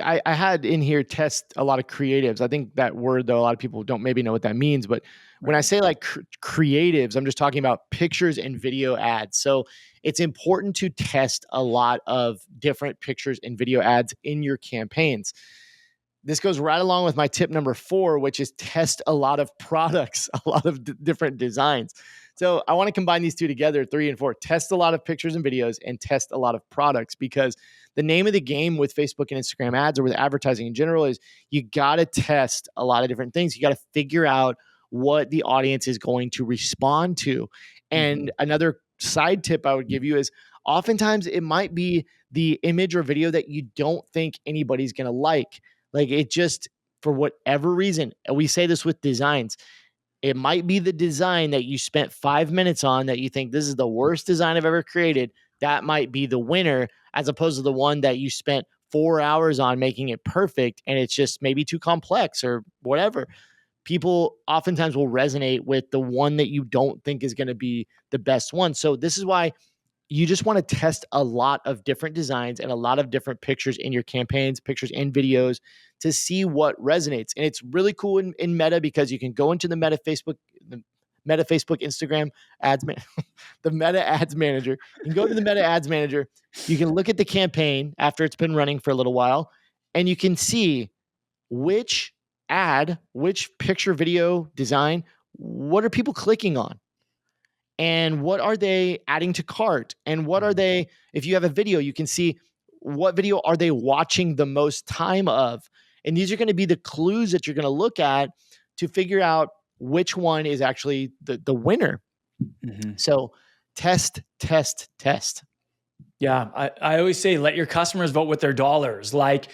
I had in here test a lot of creatives. I think that word, though, a lot of people don't maybe know what that means. But when I say like creatives, I'm just talking about pictures and video ads. So it's important to test a lot of different pictures and video ads in your campaigns. This goes right along with my tip number 4, which is test a lot of products, a lot of different designs. So I want to combine these two together, 3 and 4. Test a lot of pictures and videos and test a lot of products, because the name of the game with Facebook and Instagram ads, or with advertising in general, is you got to test a lot of different things. You got to figure out what the audience is going to respond to. And another side tip I would give you is oftentimes it might be the image or video that you don't think anybody's going to like. Like it just, for whatever reason, and we say this with designs, it might be the design that you spent 5 minutes on that you think this is the worst design I've ever created. That might be the winner, as opposed to the one that you spent 4 hours on making it perfect and it's just maybe too complex or whatever. People oftentimes will resonate with the one that you don't think is going to be the best one. So this is why you just want to test a lot of different designs and a lot of different pictures in your campaigns, pictures and videos, to see what resonates. And it's really cool in Meta, because you can go into the Meta Facebook Instagram ads, the Meta Ads Manager. You can go to the Meta Ads Manager. You can look at the campaign after it's been running for a little while, and you can see which ad, which picture, video, design, what are people clicking on? And what are they adding to cart? And what are they, if you have a video, you can see what video are they watching the most time of? And these are going to be the clues that you're going to look at to figure out which one is actually the winner. So test.
Yeah. I always say, let your customers vote with their dollars. Like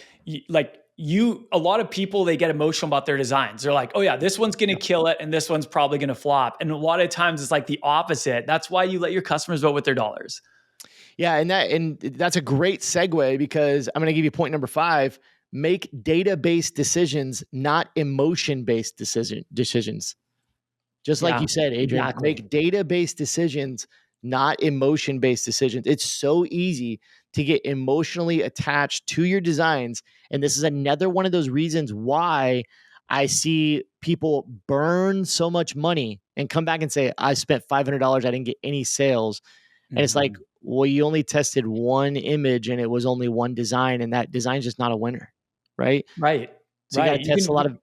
a lot of people, they get emotional about their designs. They're like, oh yeah, this one's going to kill it, and this one's probably going to flop. And a lot of times it's like the opposite. That's why you let your customers vote with their dollars.
Yeah. And that's a great segue, because I'm going to give you point number 5. Make data-based decisions, not emotion-based decisions. Just like you said, Adrian, make data-based decisions, not emotion-based decisions. It's so easy to get emotionally attached to your designs. And this is another one of those reasons why I see people burn so much money and come back and say, I spent $500, I didn't get any sales. And it's like, well, you only tested one image and it was only one design, and that design's just not a winner, right?
Right.
So you got to test a lot of,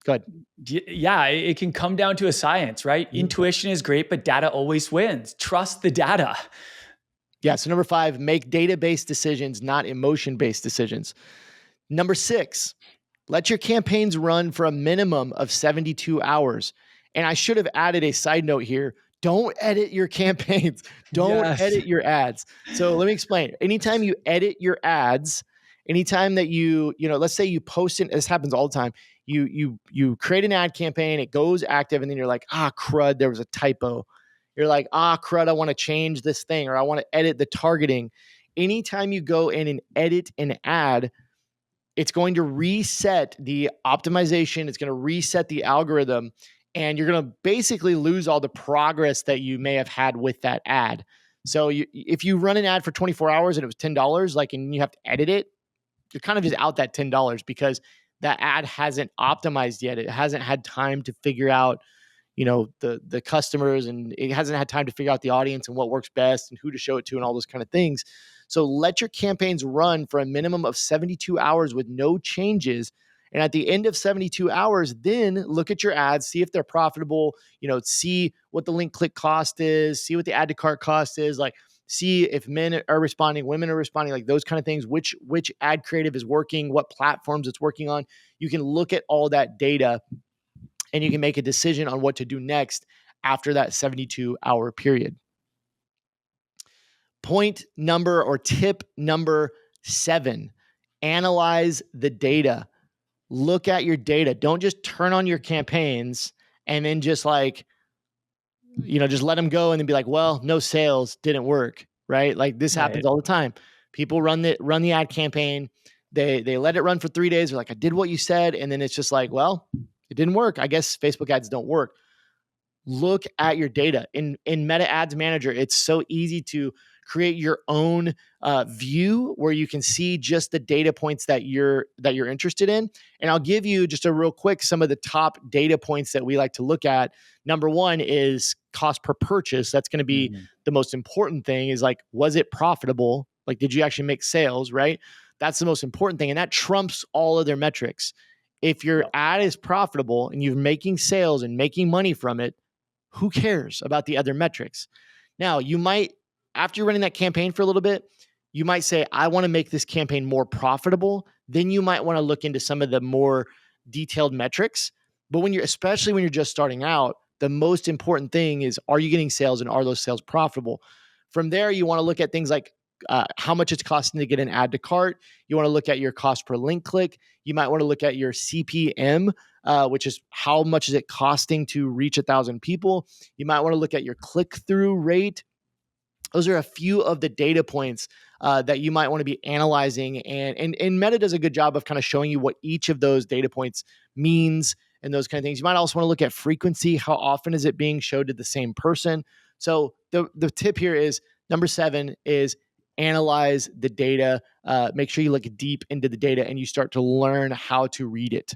go ahead.
Yeah, it can come down to a science, right? Intuition is great, but data always wins. Trust the data.
Yeah. So number 5, make data-based decisions, not emotion-based decisions. Number 6, let your campaigns run for a minimum of 72 hours. And I should have added a side note here. Don't edit your campaigns. Don't edit your ads. So let me explain. Anytime you edit your ads, anytime that let's say you post it, this happens all the time. You create an ad campaign, it goes active, and then you're like, crud, there was a typo. You're like, crud, I want to change this thing, or I want to edit the targeting. Anytime you go in and edit an ad, it's going to reset the optimization. It's going to reset the algorithm, and you're going to basically lose all the progress that you may have had with that ad. So if you run an ad for 24 hours and it was $10, and you have to edit it, you're kind of just out that $10, because that ad hasn't optimized yet. It hasn't had time to figure out, the customers, and it hasn't had time to figure out the audience and what works best and who to show it to and all those kind of things. So let your campaigns run for a minimum of 72 hours with no changes. And at the end of 72 hours, then look at your ads, see if they're profitable, see what the link click cost is, see what the add to cart cost is, like see if men are responding, women are responding, like those kind of things, which ad creative is working, what platforms it's working on. You can look at all that data and you can make a decision on what to do next after that 72-hour period. Tip number 7, analyze the data. Look at your data. Don't just turn on your campaigns and then just just let them go and then be like, well, no sales, didn't work, right? Like this happens all the time. People run the ad campaign. They let it run for 3 days. They're like, I did what you said. And then it's just like, well, it didn't work. I guess Facebook ads don't work. Look at your data in Meta Ads Manager. It's so easy to create your own view where you can see just the data points that you're interested in. And I'll give you just a real quick some of the top data points that we like to look at. Number one is cost per purchase. That's going to be the most important thing. Is like, was it profitable? Like, did you actually make sales? Right? That's the most important thing, and that trumps all other metrics. If your ad is profitable and you're making sales and making money from it, who cares about the other metrics? Now, you might, after you're running that campaign for a little bit, you might say, I want to make this campaign more profitable. Then you might want to look into some of the more detailed metrics. But especially when you're just starting out, the most important thing is, are you getting sales and are those sales profitable? From there, you want to look at things like how much it's costing to get an add to cart. You want to look at your cost per link click. You might want to look at your CPM, which is how much is it costing to reach 1,000 people. You might want to look at your click-through rate. Those are a few of the data points that you might want to be analyzing. And Meta does a good job of kind of showing you what each of those data points means and those kind of things. You might also want to look at frequency. How often is it being showed to the same person? So the tip here is, number 7 is analyze the data. Make sure you look deep into the data and you start to learn how to read it.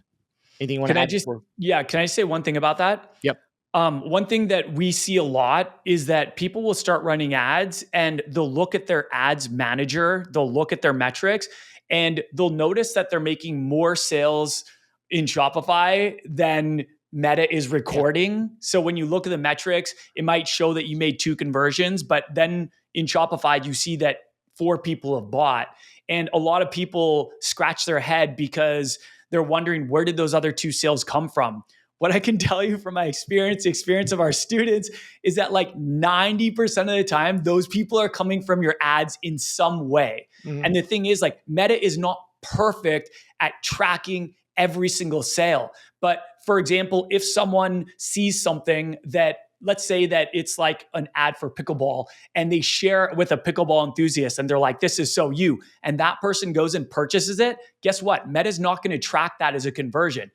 Anything you want to add?
Can I say one thing about that?
Yep.
One thing that we see a lot is that people will start running ads and they'll look at their ads manager, they'll look at their metrics, and they'll notice that they're making more sales in Shopify than Meta is recording. Yep. So when you look at the metrics, it might show that you made 2 conversions, but then in Shopify, you see that 4 people have bought. And a lot of people scratch their head because they're wondering, where did those other 2 sales come from? What I can tell you from my experience, the experience of our students, is that like 90% of the time, those people are coming from your ads in some way. Mm-hmm. And the thing is, like, Meta is not perfect at tracking every single sale. But for example, if someone sees something that, let's say that it's like an ad for pickleball and they share it with a pickleball enthusiast and they're like, this is so you, and that person goes and purchases it, guess what? Meta's not going to track that as a conversion.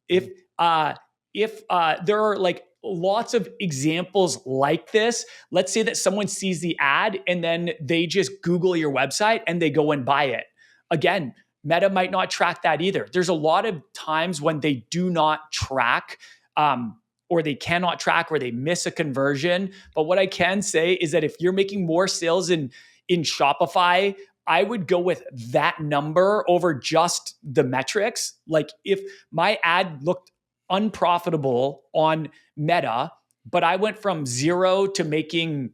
If there are like lots of examples like this, let's say that someone sees the ad and then they just Google your website and they go and buy it. Again, Meta might not track that either. There's a lot of times when they do not track, or they cannot track, or they miss a conversion. But what I can say is that if you're making more sales in Shopify, I would go with that number over just the metrics. Like if my ad looked unprofitable on Meta, but I went from 0 to making,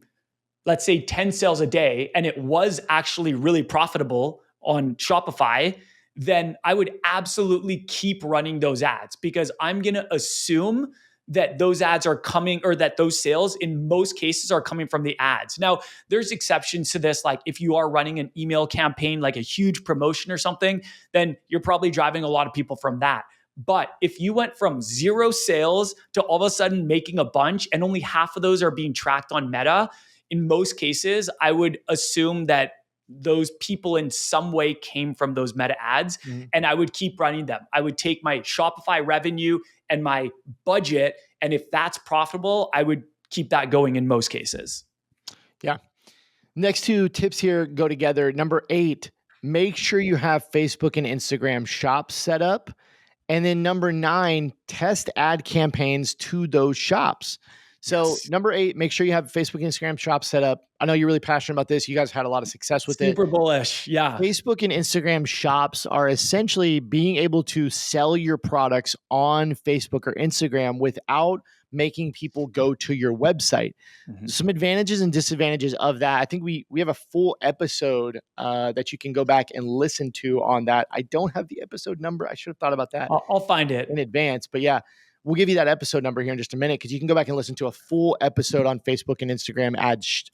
let's say, 10 sales a day, and it was actually really profitable on Shopify, then I would absolutely keep running those ads, because I'm going to assume that those ads are coming, or that those sales in most cases are coming from the ads. Now, there's exceptions to this. Like if you are running an email campaign, like a huge promotion or something, then you're probably driving a lot of people from that. But if you went from 0 sales to all of a sudden making a bunch, and only half of those are being tracked on Meta, in most cases, I would assume that those people in some way came from those Meta ads, and I would keep running them. I would take my Shopify revenue and my budget, and if that's profitable, I would keep that going in most cases.
Yeah. Next 2 tips here go together. Number 8, make sure you have Facebook and Instagram shops set up. And then number 9, test ad campaigns to those shops. So
Yes.
number 8, make sure you have Facebook and Instagram shop set up. I know you're really passionate about this. You guys had a lot of success with it.
Super bullish. Yeah.
Facebook and Instagram shops are essentially being able to sell your products on Facebook or Instagram without making people go to your website.
Mhm.
Some advantages and disadvantages of that. I think we have a full episode that you can go back and listen to on that. I don't have the episode number. I should have thought about that
I'll find it
in advance. But yeah, we'll give you that episode number here in just a minute because you can go back and listen to a full episode on Facebook and Instagram ads,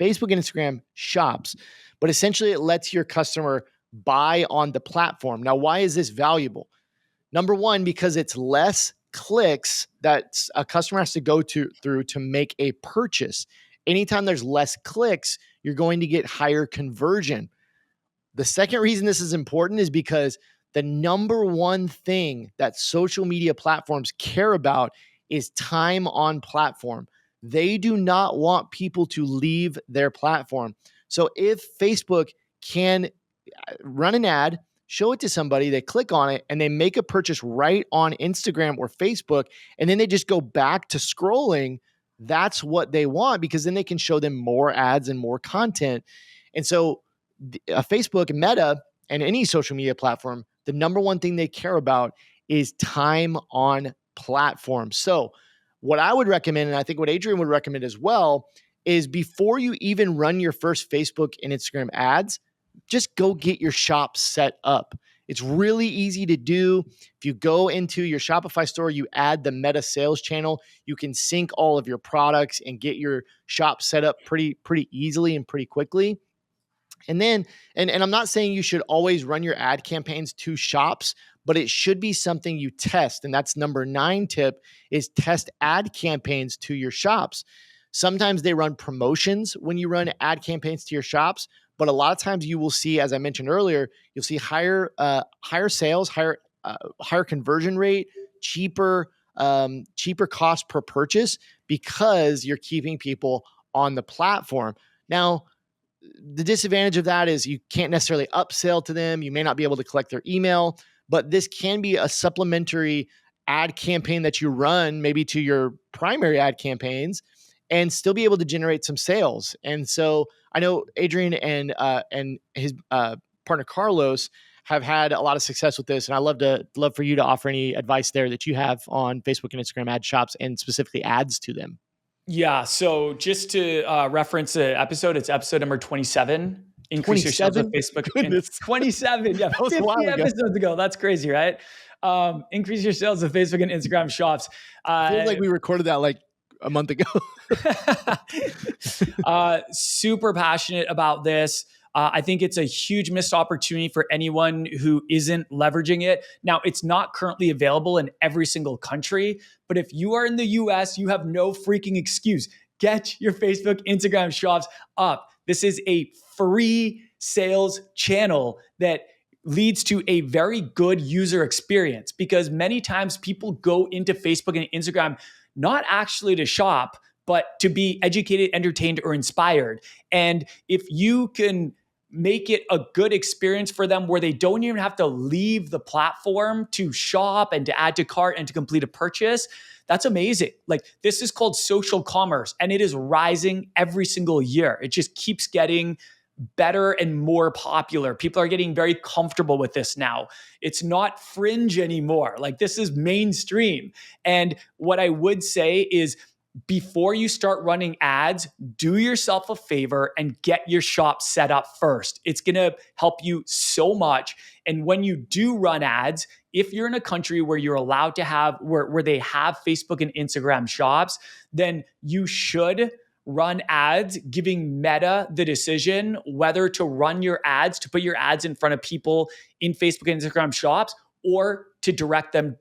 Facebook and Instagram shops. But essentially, it lets your customer buy on the platform. Now, why is this valuable? Number one, because it's less clicks that a customer has to go through to make a purchase. Anytime there's less clicks, you're going to get higher conversion. The second reason this is important is because the number one thing that social media platforms care about is time on platform. They do not want people to leave their platform. So if Facebook can run an ad, show it to somebody, they click on it, and they make a purchase right on Instagram or Facebook, and then they just go back to scrolling, that's what they want because then they can show them more ads and more content. And so Facebook, Meta, and any social media platform, the number one thing they care about is time on platform. So what I would recommend, and I think what Adrian would recommend as well, is before you even run your first Facebook and Instagram ads, just go get your shop set up. It's really easy to do. If you go into your Shopify store, you add the Meta sales channel, you can sync all of your products and get your shop set up pretty easily and pretty quickly. And then, and I'm not saying you should always run your ad campaigns to shops, but it should be something you test. And that's number 9 tip is test ad campaigns to your shops. Sometimes they run promotions when you run ad campaigns to your shops, but a lot of times you will see, as I mentioned earlier, you'll see higher sales, higher conversion rate, cheaper cost per purchase because you're keeping people on the platform. Now, the disadvantage of that is you can't necessarily upsell to them. You may not be able to collect their email, but this can be a supplementary ad campaign that you run maybe to your primary ad campaigns and still be able to generate some sales. And so I know Adrian and his partner Carlos have had a lot of success with this, and I love for you to offer any advice there that you have on Facebook and Instagram ad shops and specifically ads to them.
Yeah. So just to reference the episode, it's episode number 27. Increase your sales with Facebook.
Goodness.
27. Yeah.
That was a
50
while ago.
episodes ago. That's crazy, right? Increase your sales with Facebook and Instagram shops.
I feel like we recorded that like a month ago.
Super passionate about this. I think it's a huge missed opportunity for anyone who isn't leveraging it. Now, it's not currently available in every single country, but if you are in the US, you have no freaking excuse. Get your Facebook, Instagram shops up. This is a free sales channel that leads to a very good user experience because many times people go into Facebook and Instagram not actually to shop, but to be educated, entertained, or inspired. And if you can make it a good experience for them where they don't even have to leave the platform to shop and to add to cart and to complete a purchase, that's amazing. Like this is called social commerce and it is rising every single year. It just keeps getting better and more popular. People are getting very comfortable with this now. It's not fringe anymore. Like this is mainstream. And what I would say is before you start running ads, do yourself a favor and get your shop set up first. It's going to help you so much. And when you do run ads, if you're in a country where you're allowed to have, where they have Facebook and Instagram shops, then you should run ads, giving Meta the decision whether to run your ads, to put your ads in front of people in Facebook and Instagram shops, or to direct them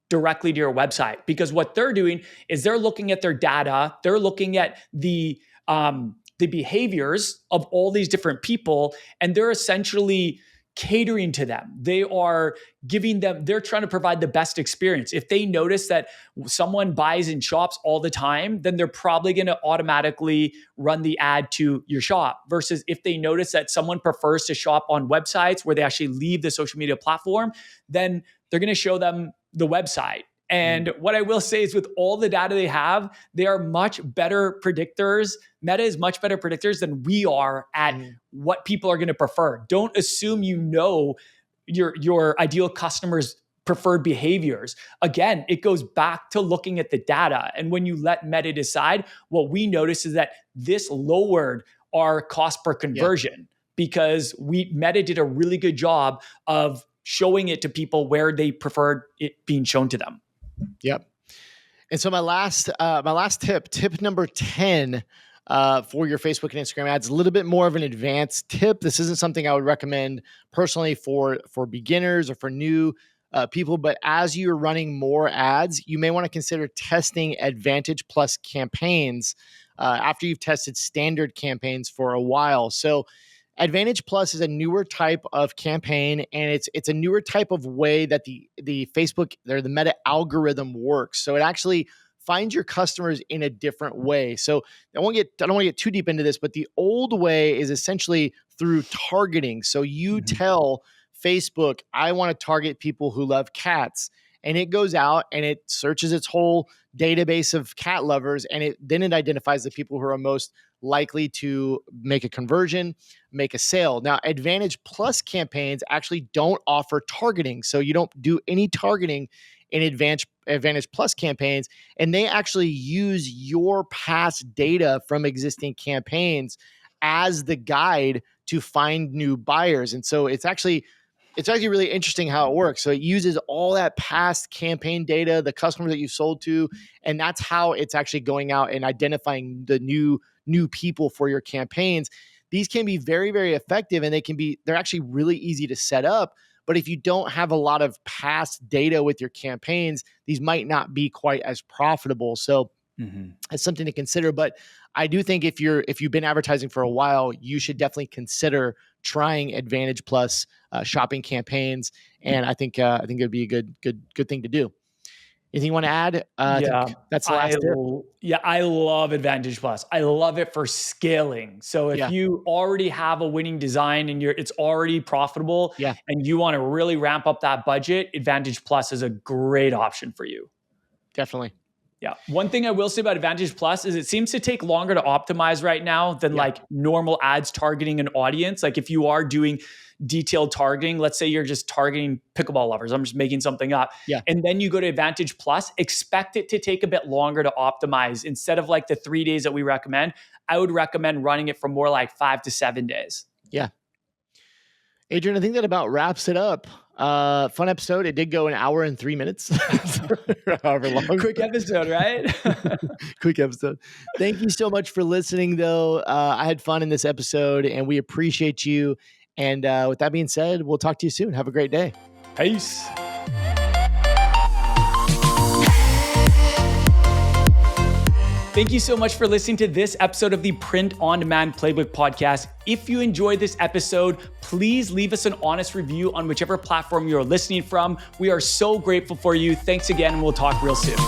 directly to your website. Because what they're doing is they're looking at their data, they're looking at the behaviors of all these different people, and they're essentially catering to them. They are giving them, they're trying to provide the best experience. If they notice that someone buys in shops all the time, then they're probably going to automatically run the ad to your shop. Versus if they notice that someone prefers to shop on websites where they actually leave the social media platform, then they're going to show them the website. And what I will say is with all the data they have, they are much better predictors. Meta is much better predictors than we are at what people are going to prefer. Don't assume you know your ideal customers' preferred behaviors. Again, it goes back to looking at the data. And when you let Meta decide, what we notice is that this lowered our cost per conversion because Meta did a really good job of showing it to people where they preferred it being shown to them.
Yep. And so my last tip number 10 for your Facebook and Instagram ads, a little bit more of an advanced tip. This isn't something I would recommend personally for beginners or for new people, but as you're running more ads, you may want to consider testing Advantage Plus campaigns after you've tested standard campaigns for a while. So Advantage Plus is a newer type of campaign, and it's a newer type of way that the Facebook or the Meta algorithm works. So it actually finds your customers in a different way. So I don't want to get too deep into this, but the old way is essentially through targeting. So you tell Facebook, I want to target people who love cats. And it goes out and it searches its whole database of cat lovers, and it identifies the people who are most likely to make a conversion, make a sale. Now, Advantage Plus campaigns actually don't offer targeting. So you don't do any targeting in Advantage Plus campaigns, and they actually use your past data from existing campaigns as the guide to find new buyers. And so it's actually really interesting how it works. So it uses all that past campaign data, the customers that you sold to, and that's how it's actually going out and identifying the new people for your campaigns. These can be very, very effective, and they're actually really easy to set up. But if you don't have a lot of past data with your campaigns, these might not be quite as profitable. So it's something to consider. But I do think if you've been advertising for a while, you should definitely consider trying Advantage Plus shopping campaigns. And I think it would be a good thing to do. Anything you want to add? I think that's the last tip.
I love Advantage Plus. I love it for scaling. So if you already have a winning design and it's already profitable and you want to really ramp up that budget, Advantage Plus is a great option for you.
Definitely.
Yeah. One thing I will say about Advantage Plus is it seems to take longer to optimize right now than like normal ads targeting an audience. Like if you are doing detailed targeting, let's say you're just targeting pickleball lovers, I'm just making something up. And then you go to Advantage Plus, expect it to take a bit longer to optimize. Instead of like the 3 days that we recommend, I would recommend running it for more like 5 to 7 days.
Yeah. Adrian, I think that about wraps it up. Fun episode. It did go an hour and 3 minutes. However long.
Quick episode, right?
Quick episode. Thank you so much for listening, though. I had fun in this episode, and we appreciate you. And with that being said, we'll talk to you soon. Have a great day.
Peace. Thank you so much for listening to this episode of the Print on Demand Playbook podcast. If you enjoyed this episode, please leave us an honest review on whichever platform you're listening from. We are so grateful for you. Thanks again, and we'll talk real soon.